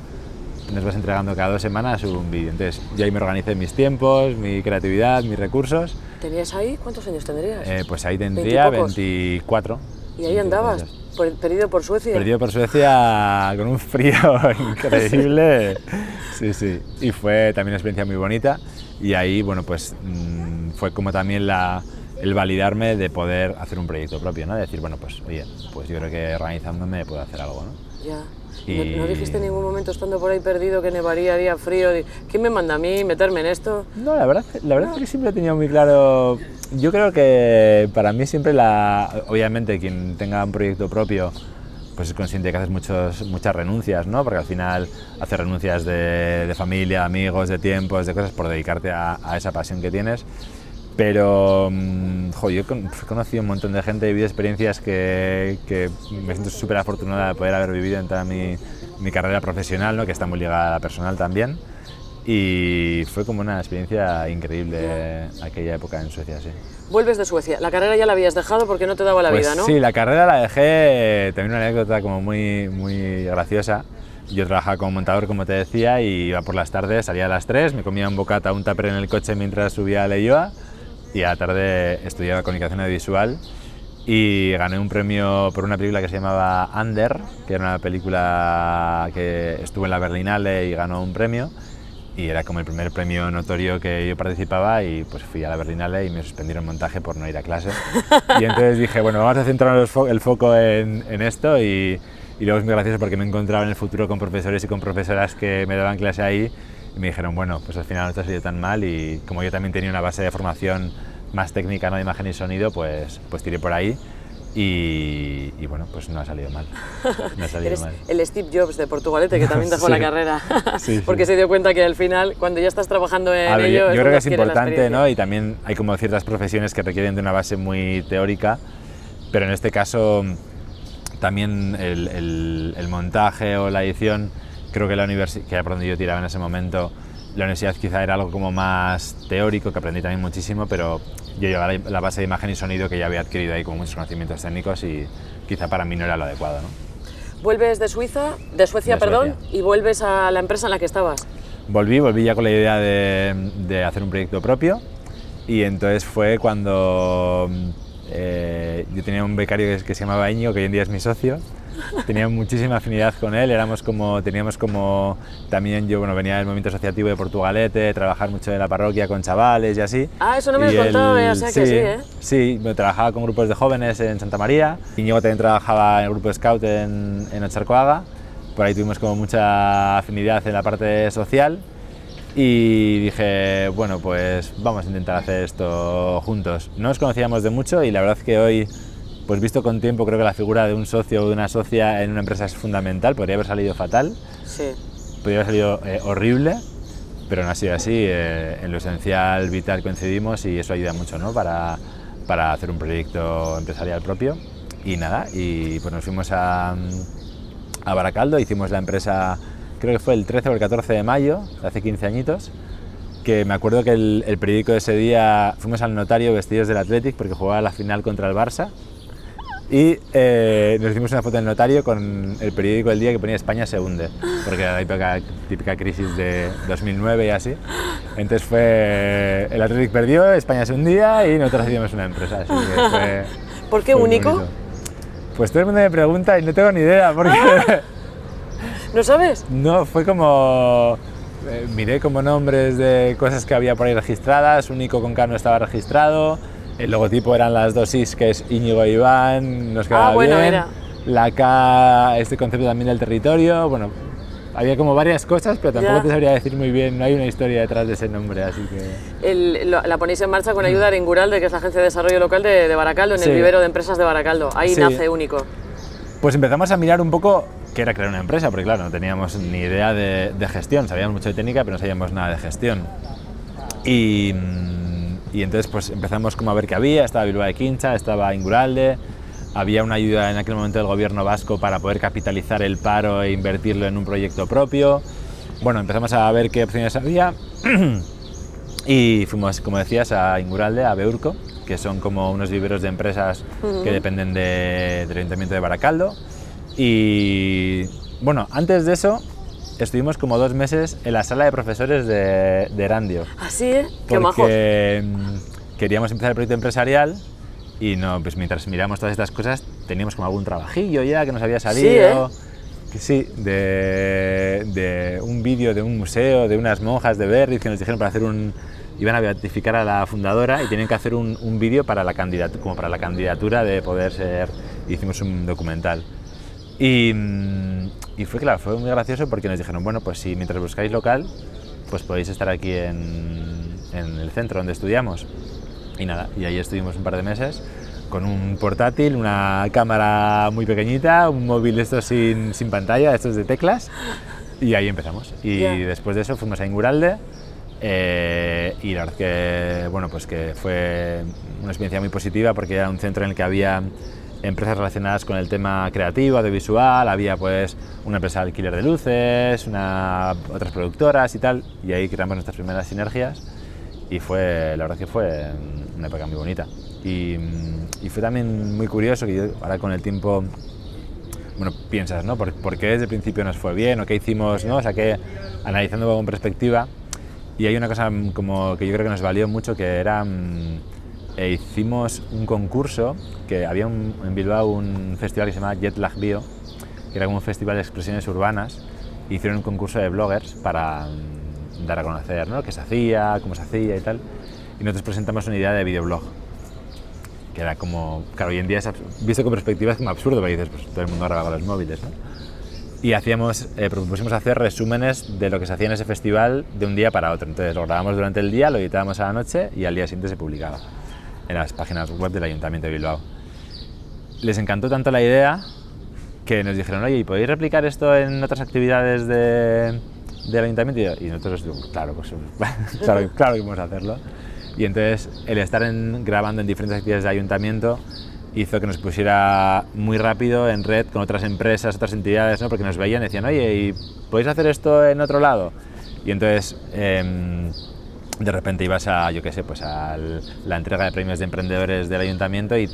nos vas entregando cada 2 semanas un vídeo. Entonces yo ahí me organicé mis tiempos, mi creatividad, mis recursos. ¿Tenías ahí? ¿Cuántos años tendrías? Pues ahí tendría 24. ¿Y ahí andabas? ¿Perdido por Suecia? Perdido por Suecia con un frío increíble. Sí, sí. Y fue también una experiencia muy bonita. Y ahí, bueno, pues fue como también el validarme de poder hacer un proyecto propio, ¿no? De decir, bueno, pues oye, pues yo creo que organizándome puedo hacer algo, ¿no? Ya. ¿No dijiste en ningún momento, estando por ahí perdido, que nevaría, haría frío? ¿Quién me manda a mí meterme en esto? No, la verdad es que siempre he tenido muy claro. Yo creo que para mí siempre obviamente quien tenga un proyecto propio pues es consciente de que haces muchas renuncias, ¿no? Porque al final haces renuncias de familia, amigos, de tiempos, de cosas por dedicarte a esa pasión que tienes. Pero yo he conocido un montón de gente, he vivido experiencias que me siento súper afortunada de poder haber vivido en toda mi carrera profesional, ¿no? Que está muy ligada a la personal también. Y fue como una experiencia increíble aquella época en Suecia, sí. Vuelves de Suecia, la carrera ya la habías dejado porque no te daba la vida, ¿no? Sí, la carrera la dejé, también una anécdota como muy graciosa. Yo trabajaba como montador, como te decía, y iba por las tardes, salía a las 3, me comía un bocata, un tupper en el coche mientras subía a la IUA, y a la tarde estudiaba comunicación audiovisual y gané un premio por una película que se llamaba Under, que era una película que estuvo en la Berlinale y ganó un premio, y era como el primer premio notorio que yo participaba, y pues fui a la Berlinale y me suspendieron montaje por no ir a clase. Y entonces dije, bueno, vamos a centrar el foco en esto, y luego es muy gracioso porque me encontraba en el futuro con profesores y con profesoras que me daban clase ahí, y me dijeron, bueno, pues al final no te ha salido tan mal, y como yo también tenía una base de formación más técnica, no de imagen y sonido, pues tiré por ahí, y bueno, pues no ha salido mal. No ha salido Eres mal. el Steve Jobs de Portugalete, que también dejó Sí. la carrera, Sí, sí. porque se dio cuenta que al final, cuando ya estás trabajando en ello... Yo creo que es quiere la importante, experiencia. ¿no? Y también hay como ciertas profesiones que requieren de una base muy teórica, pero en este caso también el montaje o la edición, creo que la universidad, que era por donde yo tiraba en ese momento, la universidad quizá era algo como más teórico, que aprendí también muchísimo, pero yo llevaba la base de imagen y sonido que ya había adquirido ahí con muchos conocimientos técnicos y quizá para mí no era lo adecuado, ¿no? ¿Vuelves de Suecia, perdón, y vuelves a la empresa en la que estabas? Volví ya con la idea de hacer un proyecto propio y entonces fue cuando yo tenía un becario que se llamaba Íñigo, que hoy en día es mi socio. Tenía muchísima afinidad con él, teníamos como, también yo venía del movimiento asociativo de Portugalete, trabajar mucho en la parroquia con chavales y así. Ah, eso no me has contado, o sea que sí, ¿eh? Sí, trabajaba con grupos de jóvenes en Santa María, Íñigo también trabajaba en el grupo Scout en Ocharcoaga, por ahí tuvimos como mucha afinidad en la parte social y dije, bueno, pues vamos a intentar hacer esto juntos. No nos conocíamos de mucho y la verdad es que hoy, pues visto con tiempo, creo que la figura de un socio o de una socia en una empresa es fundamental. Podría haber salido fatal, sí. Podría haber salido horrible, pero no ha sido así. En lo esencial, vital coincidimos y eso ayuda mucho, ¿no? para hacer un proyecto empresarial propio. Y nada, y pues nos fuimos a Baracaldo, hicimos la empresa, creo que fue el 13 o el 14 de mayo, hace 15 añitos, que me acuerdo que el periódico de ese día, fuimos al notario vestidos del Athletic porque jugaba la final contra el Barça. Y nos hicimos una foto en el notario con el periódico del día que ponía España se hunde, porque era la típica crisis de 2009 y así. Entonces el Athletic perdió, España se hundía y nosotros hicimos una empresa. Así que fue, ¿por qué único? Bonito. Pues todo el mundo me pregunta y no tengo ni idea, porque... ¿No sabes? No, fue como... miré como nombres de cosas que había por ahí registradas, único con K no estaba registrado. El logotipo eran las dos Is, que es Íñigo e Iván, nos quedaba bueno, bien. era. La K, este concepto también del territorio, bueno, había como varias cosas, pero tampoco te sabría decir muy bien, no hay una historia detrás de ese nombre, así que... La ponéis en marcha con ayuda de Inguralde, que es la agencia de desarrollo local de Baracaldo, en el vivero de empresas de Baracaldo, ahí nace Único. Pues empezamos a mirar un poco qué era crear una empresa, porque claro, no teníamos ni idea de gestión, sabíamos mucho de técnica, pero no sabíamos nada de gestión. Y entonces pues empezamos como a ver qué había, estaba Bilbao de Quincha, estaba Inguralde, había una ayuda en aquel momento del gobierno vasco para poder capitalizar el paro e invertirlo en un proyecto propio. Bueno, empezamos a ver qué opciones había y fuimos, como decías, a Inguralde, a Beurco, que son como unos viveros de empresas que dependen del Ayuntamiento de Baracaldo. Y bueno, antes de eso estuvimos como 2 meses en la sala de profesores de Erandio. ¿Ah, sí? ¡Qué majos! Porque queríamos empezar el proyecto empresarial y no, pues mientras miramos todas estas cosas teníamos como algún trabajillo ya que nos había salido. Sí, de un vídeo de un museo, de unas monjas de Berriz que nos dijeron para hacer iban a beatificar a la fundadora y tenían que hacer un vídeo para la candidatura de poder ser, hicimos un documental. Y fue muy gracioso porque nos dijeron, bueno, pues si mientras buscáis local, pues podéis estar aquí en el centro donde estudiamos. Y nada, y ahí estuvimos un par de meses con un portátil, una cámara muy pequeñita, un móvil estos sin pantalla, estos de teclas, y ahí empezamos. Y después de eso fuimos a Inguralde, y la verdad que, bueno, pues que fue una experiencia muy positiva porque era un centro en el que había empresas relacionadas con el tema creativo, audiovisual, había pues una empresa de alquiler de luces, otras productoras y tal, y ahí creamos nuestras primeras sinergias y la verdad que fue una época muy bonita. Y fue también muy curioso que yo ahora con el tiempo, bueno, piensas, ¿no? ¿Por qué desde el principio nos fue bien o qué hicimos, ¿no? O sea, que analizando con perspectiva, y hay una cosa como que yo creo que nos valió mucho, que era... hicimos un concurso, que había en Bilbao un festival que se llamaba Jetlag Bio, que era como un festival de expresiones urbanas, e hicieron un concurso de bloggers para dar a conocer, ¿no? Qué se hacía, cómo se hacía y tal, y nosotros presentamos una idea de videoblog, que era como, claro, hoy en día visto con perspectiva es como absurdo, porque dices, pues todo el mundo graba con los móviles, ¿no? Y propusimos hacer resúmenes de lo que se hacía en ese festival de un día para otro, entonces lo grabamos durante el día, lo editábamos a la noche y al día siguiente se publicaba en las páginas web del Ayuntamiento de Bilbao. Les encantó tanto la idea que nos dijeron, oye, ¿y podéis replicar esto en otras actividades del Ayuntamiento? Y nosotros, claro, pues, claro que podemos hacerlo. Y entonces el estar grabando en diferentes actividades del Ayuntamiento hizo que nos pusiera muy rápido en red con otras empresas, otras entidades, ¿no? Porque nos veían y decían, oye, ¿y podéis hacer esto en otro lado? Y entonces, de repente ibas a, yo qué sé, pues a la entrega de premios de emprendedores del ayuntamiento y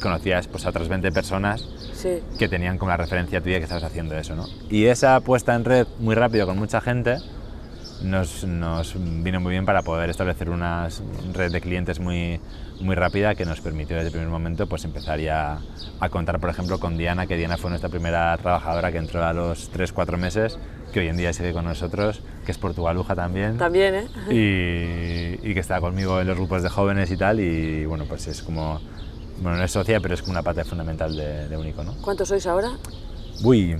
conocías pues a otras 20 personas Sí. que tenían como la referencia tuya que estabas haciendo eso, ¿no? Y esa puesta en red muy rápido con mucha gente nos vino muy bien para poder establecer una red de clientes muy rápida que nos permitió desde el primer momento pues empezar ya a contar, por ejemplo, con Diana, que Diana fue nuestra primera trabajadora que entró a los 3-4 meses, que hoy en día sigue con nosotros, que es portugaluja también. También, ¿eh? Y que está conmigo en los grupos de jóvenes y tal, y bueno, pues es como, bueno, no es socia, pero es como una parte fundamental de Único, ¿no? ¿Cuántos sois ahora? Uy,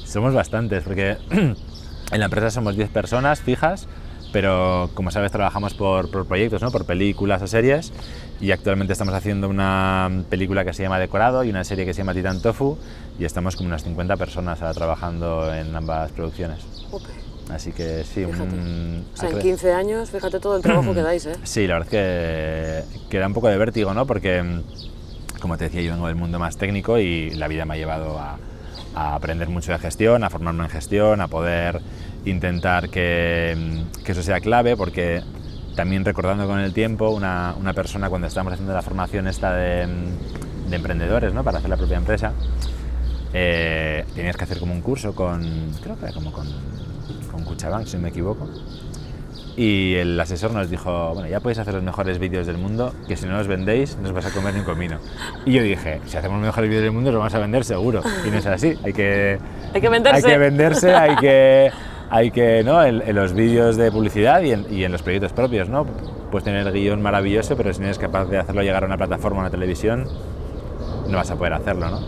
somos bastantes, porque en la empresa somos 10 personas fijas, pero como sabes trabajamos por proyectos, ¿no? Por películas o series, y actualmente estamos haciendo una película que se llama Decorado y una serie que se llama Titan Tofu, y estamos como unas 50 personas ahora trabajando en ambas producciones. Ope. Así que sí, O sea, en 15 años, fíjate todo el trabajo que dais, ¿eh? Sí, la verdad es que da un poco de vértigo, ¿no? Porque, como te decía, yo vengo del mundo más técnico y la vida me ha llevado a aprender mucho de gestión, a formarme en gestión, a poder intentar que eso sea clave, porque también recordando con el tiempo, una persona cuando estábamos haciendo la formación esta de emprendedores, ¿no? Para hacer la propia empresa, tenías que hacer como un curso creo que era como con Cuchabank, si no me equivoco, y el asesor nos dijo, bueno, ya podéis hacer los mejores vídeos del mundo, que si no los vendéis no os vais a comer ni un comino. Y yo dije, si hacemos los mejores vídeos del mundo los vamos a vender seguro, y no es así, hay que venderse, hay que ¿no? En los vídeos de publicidad y en los proyectos propios, ¿no? Puedes tener el guión maravilloso, pero si no eres capaz de hacerlo llegar a una plataforma o una televisión, no vas a poder hacerlo, ¿no?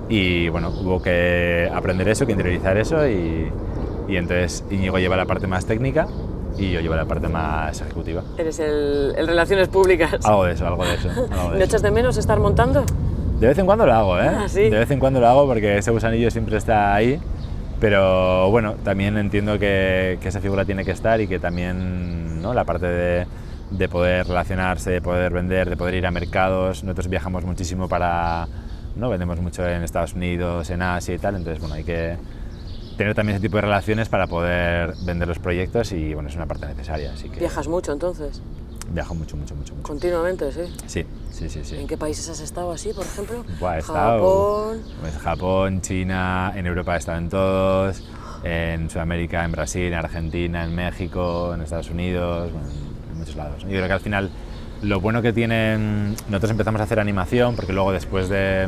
Y bueno, hubo que aprender eso, que interiorizar eso, y entonces Íñigo lleva la parte más técnica y yo llevo la parte más ejecutiva. Eres el Relaciones Públicas. Algo de eso. ¿No echas de menos estar montando? De vez en cuando lo hago, ¿eh? Ah, ¿sí? De vez en cuando lo hago porque ese gusanillo siempre está ahí, pero bueno, también entiendo que esa figura tiene que estar y que también, ¿no? La parte de poder relacionarse, de poder vender, de poder ir a mercados. Nosotros viajamos muchísimo ¿no? Vendemos mucho en Estados Unidos, en Asia y tal, entonces bueno, hay que tener también ese tipo de relaciones para poder vender los proyectos y bueno, es una parte necesaria. Así que ¿Viajas mucho entonces? Viajo mucho. ¿Continuamente, sí? Sí. ¿En qué países has estado así, por ejemplo? Buah, he estado pues Japón, China, en Europa he estado en todos, en Sudamérica, en Brasil, en Argentina, en México, en Estados Unidos, bueno, en muchos lados. Yo creo que al final lo bueno que tienen, nosotros empezamos a hacer animación porque luego después de...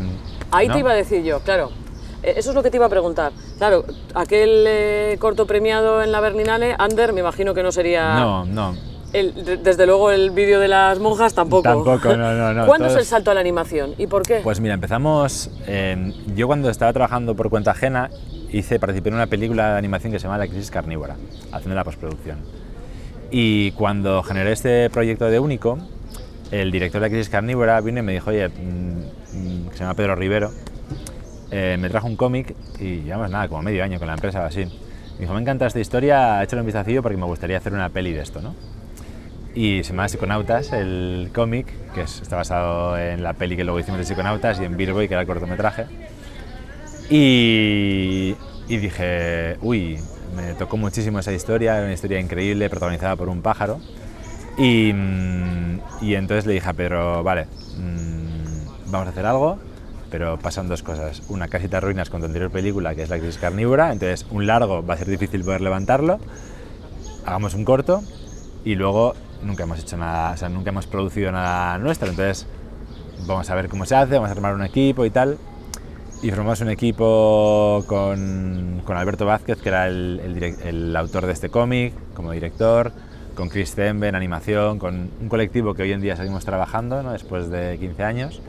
Ahí ¿no? te iba a decir yo, claro. Eso es lo que te iba a preguntar. Claro, aquel corto premiado en la Berlinale, Ander, me imagino que no sería... No. Desde luego el vídeo de las monjas tampoco. Tampoco, no. ¿Cuándo es el salto a la animación y por qué? Pues mira, empezamos... yo cuando estaba trabajando por cuenta ajena, participé en una película de animación que se llama La crisis carnívora, haciendo la postproducción. Y cuando generé este proyecto de Único, el director de La crisis carnívora vino y me dijo, oye, que se llama Pedro Rivero, me trajo un cómic y llevamos nada, como medio año con la empresa o así. Me dijo, me encanta esta historia, échale un vistacillo porque me gustaría hacer una peli de esto, ¿no? Y se llama Psiconautas, el cómic, que está basado en la peli que luego hicimos de Psiconautas y en Beer Boy, que era el cortometraje. Y dije, uy, me tocó muchísimo esa historia, era una historia increíble, protagonizada por un pájaro. Y entonces le dije a Pedro, vale, vamos a hacer algo, pero pasan dos cosas. Una, casi te arruinas con tu anterior película, que es La crisis carnívora, entonces un largo va a ser difícil poder levantarlo. Hagamos un corto y luego nunca hemos hecho nada, o sea, nunca hemos producido nada nuestro, entonces vamos a ver cómo se hace, vamos a armar un equipo y tal. Y formamos un equipo con Alberto Vázquez, que era el autor de este cómic, como director, con Chris Zembe en animación, con un colectivo que hoy en día seguimos trabajando, ¿no? Después de 15 años.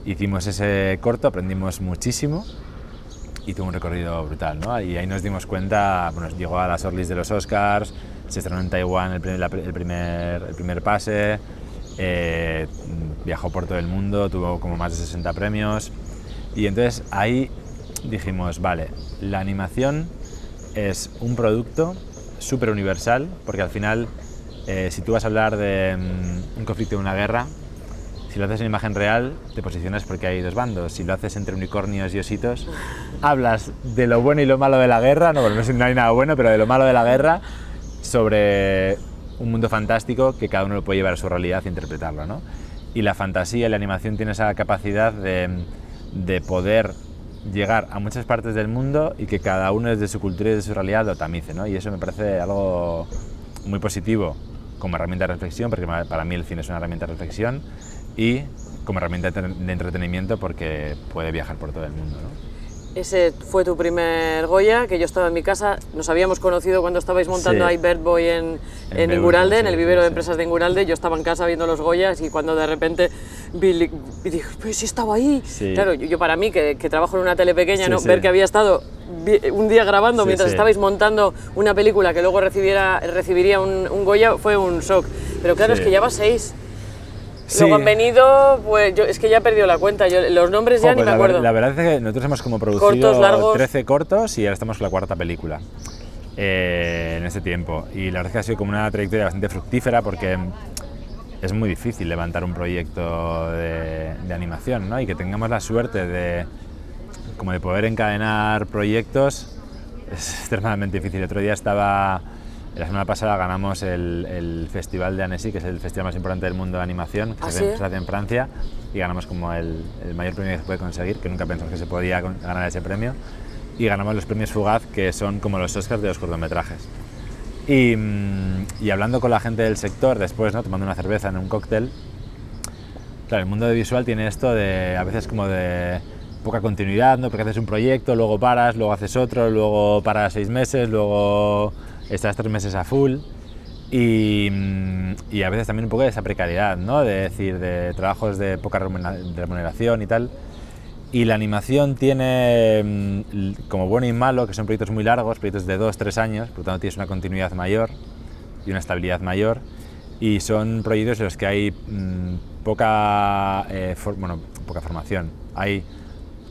Hicimos ese corto, aprendimos muchísimo y tuvo un recorrido brutal, ¿no? Y ahí nos dimos cuenta, bueno, llegó a las shortlist de los Oscars, se estrenó en Taiwán el primer pase, viajó por todo el mundo, tuvo como más de 60 premios y entonces ahí dijimos, vale, la animación es un producto súper universal porque al final si tú vas a hablar de un conflicto, de una guerra, Si lo haces en imagen real, te posicionas porque hay dos bandos. Si lo haces entre unicornios y ositos, hablas de lo bueno y lo malo de la guerra, no, bueno, no hay nada bueno, pero de lo malo de la guerra, sobre un mundo fantástico que cada uno lo puede llevar a su realidad e interpretarlo, ¿no? Y la fantasía y la animación tiene esa capacidad de poder llegar a muchas partes del mundo y que cada uno desde su cultura y desde su realidad lo tamice, ¿no? Y eso me parece algo muy positivo como herramienta de reflexión, porque para mí el cine es una herramienta de reflexión, y como herramienta de entretenimiento porque puede viajar por todo el mundo, ¿no? Ese fue tu primer Goya, que yo estaba en mi casa, nos habíamos conocido cuando estabais montando ahí Bird Boy en Inguralde, en el vivero de empresas de Inguralde. Yo estaba en casa viendo los Goyas y cuando de repente vi y dije, pues sí estaba ahí. Sí. Claro, yo para mí, que trabajo en una tele pequeña, ¿no? Ver que había estado un día grabando mientras estabais montando una película que luego recibiría un Goya fue un shock. Pero claro, es que ya va 6. Luego han venido, pues es que ya he perdido la cuenta, los nombres ya ni me acuerdo. La verdad es que nosotros hemos como producido 13 cortos y ahora estamos con la 4ª película en este tiempo. Y la verdad es que ha sido como una trayectoria bastante fructífera porque es muy difícil levantar un proyecto de animación, ¿no? Y que tengamos la suerte de poder encadenar proyectos es extremadamente difícil. El otro día la semana pasada ganamos el Festival de Annecy, que es el festival más importante del mundo de animación, que se hace en Francia, y ganamos como el mayor premio que se puede conseguir, que nunca pensamos que se podía ganar ese premio, y ganamos los premios Fugaz, que son como los Oscars de los cortometrajes. Y hablando con la gente del sector, después, ¿no? Tomando una cerveza en un cóctel, claro, el mundo de visual tiene esto de, a veces como de poca continuidad, ¿no? Porque haces un proyecto, luego paras, luego haces otro, luego paras 6 meses, luego estás 3 meses a full, y a veces también un poco de esa precariedad, ¿no? De trabajos de poca remuneración y tal. Y la animación tiene como bueno y malo que son proyectos muy largos, proyectos de 2-3 años, por lo tanto tienes una continuidad mayor y una estabilidad mayor, y son proyectos en los que hay poca formación, hay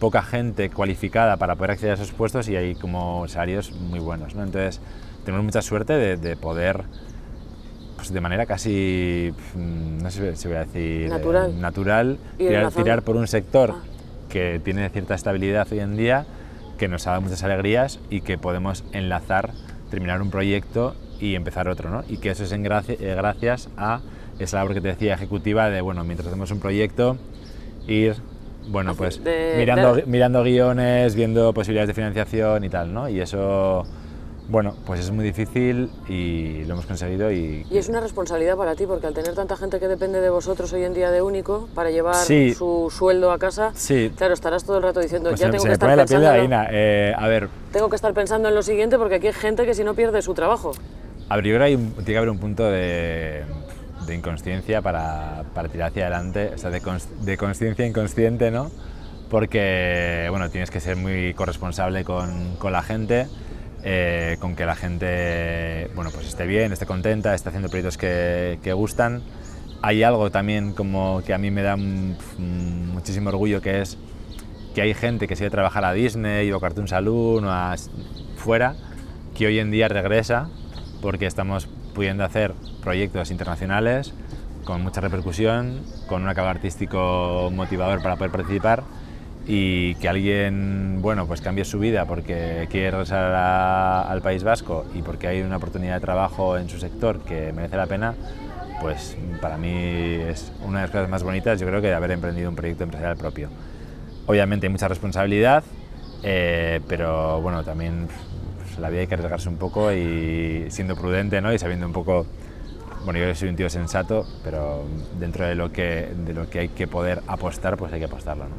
poca gente cualificada para poder acceder a esos puestos y hay como salarios muy buenos, ¿no? Entonces tenemos mucha suerte de poder, pues de manera casi, no sé si voy a decir, natural tirar por un sector que tiene cierta estabilidad hoy en día, que nos ha dado muchas alegrías y que podemos enlazar, terminar un proyecto y empezar otro, ¿no? Y que eso es gracias a esa labor que te decía ejecutiva de, bueno, mientras hacemos un proyecto, ir, bueno, pues mirando guiones, viendo posibilidades de financiación y tal, ¿no? Y eso, bueno, pues es muy difícil y lo hemos conseguido. Y es una responsabilidad para ti, porque al tener tanta gente que depende de vosotros hoy en día de Único para llevar su sueldo a casa, claro, estarás todo el rato diciendo, pues ya tengo que estar pensando... a ver... Tengo que estar pensando en lo siguiente porque aquí hay gente que si no pierde su trabajo. A ver, yo creo que tiene que haber un punto de inconsciencia para tirar hacia adelante, o sea, de consciencia inconsciente, ¿no? Porque, bueno, tienes que ser muy corresponsable con la gente, con que la gente, bueno, pues esté bien, esté contenta, esté haciendo proyectos que gustan. Hay algo también como que a mí me da muchísimo orgullo, que es que hay gente que sigue a trabajar a Disney o Cartoon Saloon o fuera, que hoy en día regresa porque estamos pudiendo hacer proyectos internacionales con mucha repercusión, con un acabado artístico motivador para poder participar, y que alguien, bueno, pues cambie su vida porque quiere regresar al País Vasco y porque hay una oportunidad de trabajo en su sector que merece la pena, pues para mí es una de las cosas más bonitas, yo creo, que de haber emprendido un proyecto empresarial propio. Obviamente hay mucha responsabilidad, pero bueno, también pues, la vida hay que arriesgarse un poco y siendo prudente, ¿no? Y sabiendo un poco, bueno, yo soy un tío sensato, pero dentro de lo que hay que poder apostar, pues hay que apostarlo, ¿no?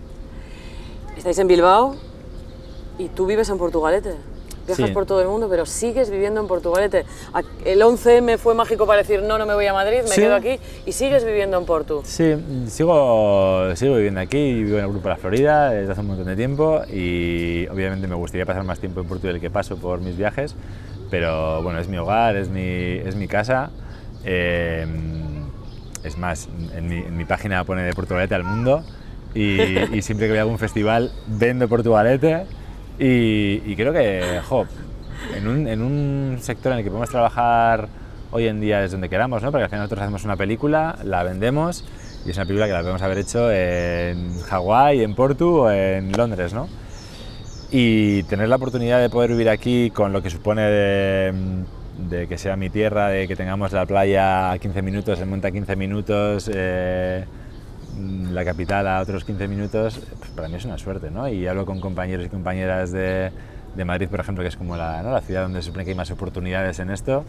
Estáis en Bilbao y tú vives en Portugalete. Viajas Sí. por todo el mundo, pero sigues viviendo en Portugalete. El 11M fue mágico para decir, no me voy a Madrid, me quedo aquí, y sigues viviendo en Porto. Sí, sigo viviendo aquí, vivo en el grupo La Florida desde hace un montón de tiempo, y obviamente me gustaría pasar más tiempo en Porto del que paso por mis viajes, pero bueno, es mi hogar, es mi casa. Es más, en mi página pone de Portugalete al mundo, y siempre que voy a algún festival vendo Portugalete, y creo que, en un sector en el que podemos trabajar hoy en día desde donde queramos, ¿no? Porque al final nosotros hacemos una película, la vendemos Y es una película que la podemos haber hecho en Hawái, en Porto o en Londres, ¿no? Y tener la oportunidad de poder vivir aquí con lo que supone de que sea mi tierra, de que tengamos la playa a 15 minutos, el monte a 15 minutos, la capital a otros 15 minutos, pues para mí es una suerte, ¿no? Y hablo con compañeros y compañeras de Madrid, por ejemplo, que es como la ciudad donde se supone que hay más oportunidades en esto,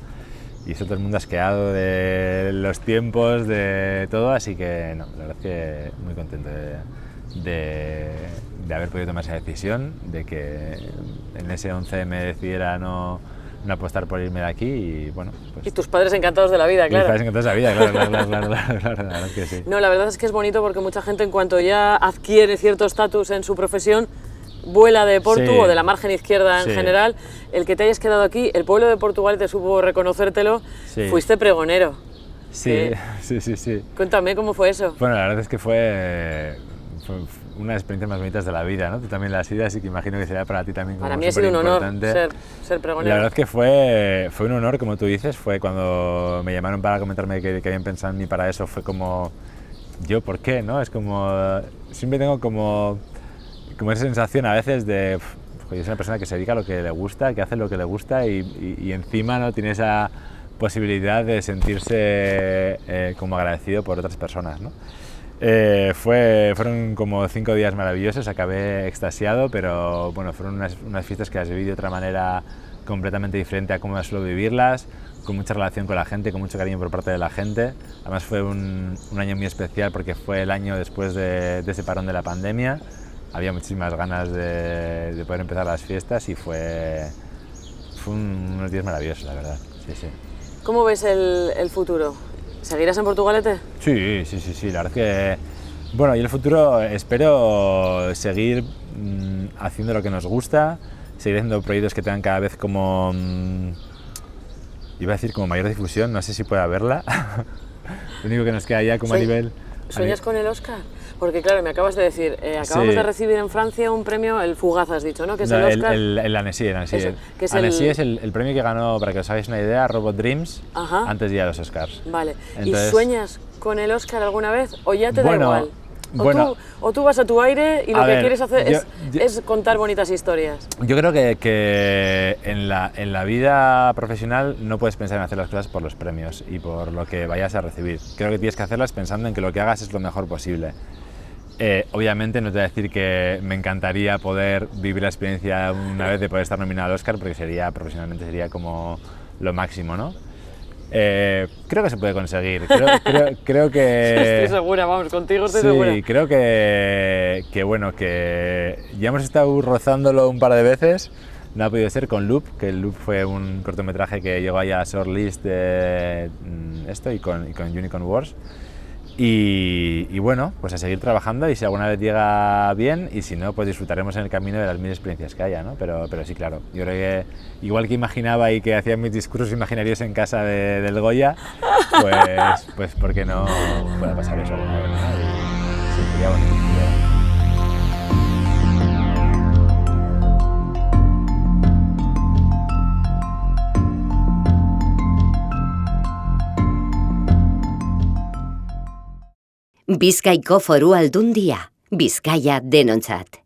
y todo el mundo asqueado de los tiempos, de todo, así que no, la verdad es que muy contento de haber podido tomar esa decisión, de que en ese 11M decidiera no apostar por irme de aquí y bueno... Pues, y tus padres encantados de la vida, claro. Mis padres encantados de la vida, claro, la verdad es que sí. No, la verdad es que es bonito porque mucha gente en cuanto ya adquiere cierto estatus en su profesión, vuela de Porto sí, o de la margen izquierda en sí, general. El que te hayas quedado aquí, el pueblo de Portugal te supo reconocértelo, sí, fuiste pregonero. Sí, sí. Cuéntame cómo fue eso. Bueno, la verdad es que fue una de las experiencias más bonitas de la vida, ¿no? Tú también la has sido, así que imagino que será para ti también como para mí ha sido un honor ser pregonero. La verdad es que fue un honor, como tú dices, fue cuando me llamaron para comentarme que habían pensado en mí para eso, fue como, ¿yo por qué? ¿No? Es como, siempre tengo como esa sensación a veces de, yo soy una persona que se dedica a lo que le gusta, que hace lo que le gusta y encima no tiene esa posibilidad de sentirse como agradecido por otras personas, ¿no? Fueron como 5 días maravillosos, acabé extasiado, pero bueno, fueron unas fiestas que las viví de otra manera completamente diferente a cómo suelo vivirlas, con mucha relación con la gente, con mucho cariño por parte de la gente. Además fue un año muy especial porque fue el año después de ese parón de la pandemia. Había muchísimas ganas de poder empezar las fiestas y fue unos días maravillosos, la verdad. Sí. ¿Cómo ves el futuro? ¿Seguirás en Portugalete? Sí, la verdad es que... Bueno, y el futuro espero seguir haciendo lo que nos gusta, seguir haciendo proyectos que tengan cada vez como... iba a decir como mayor difusión, no sé si puede haberla. Lo único que nos queda ya como a nivel... ¿Sueñas con el Oscar? Porque claro, me acabas de decir, acabamos de recibir en Francia un premio, el Fugaz has dicho, ¿no? Que es el Oscar. El Annecy. Annecy es el premio que ganó, para que os hagáis una idea, Robot Dreams, antes de ir a los Oscars. Vale. Entonces, ¿y sueñas con el Oscar alguna vez o ya te da igual? O tú vas a tu aire y lo que quieres hacer es contar bonitas historias. Yo creo que en la vida profesional no puedes pensar en hacer las cosas por los premios y por lo que vayas a recibir. Creo que tienes que hacerlas pensando en que lo que hagas es lo mejor posible. Obviamente no te voy a decir que me encantaría poder vivir la experiencia una vez de poder estar nominado al Oscar, porque profesionalmente sería como lo máximo, ¿no? Creo que se puede conseguir, creo que... Estoy segura, vamos, contigo estoy segura. Sí, creo que bueno, que ya hemos estado rozándolo un par de veces, no ha podido ser con Loop, que el Loop fue un cortometraje que llegó ahí a shortlist de esto y con Unicorn Wars. Y bueno, pues a seguir trabajando y si alguna vez llega bien y si no, pues disfrutaremos en el camino de las mil experiencias que haya, ¿no? Pero sí, claro, yo creo que igual que imaginaba y que hacía mis discursos imaginarios en casa del Goya, pues ¿por qué no pueda pasar eso alguna vez, ¿no? Y sí, sería bonito. Bizkaiko Foru Aldundia, Bizkaia denontzat.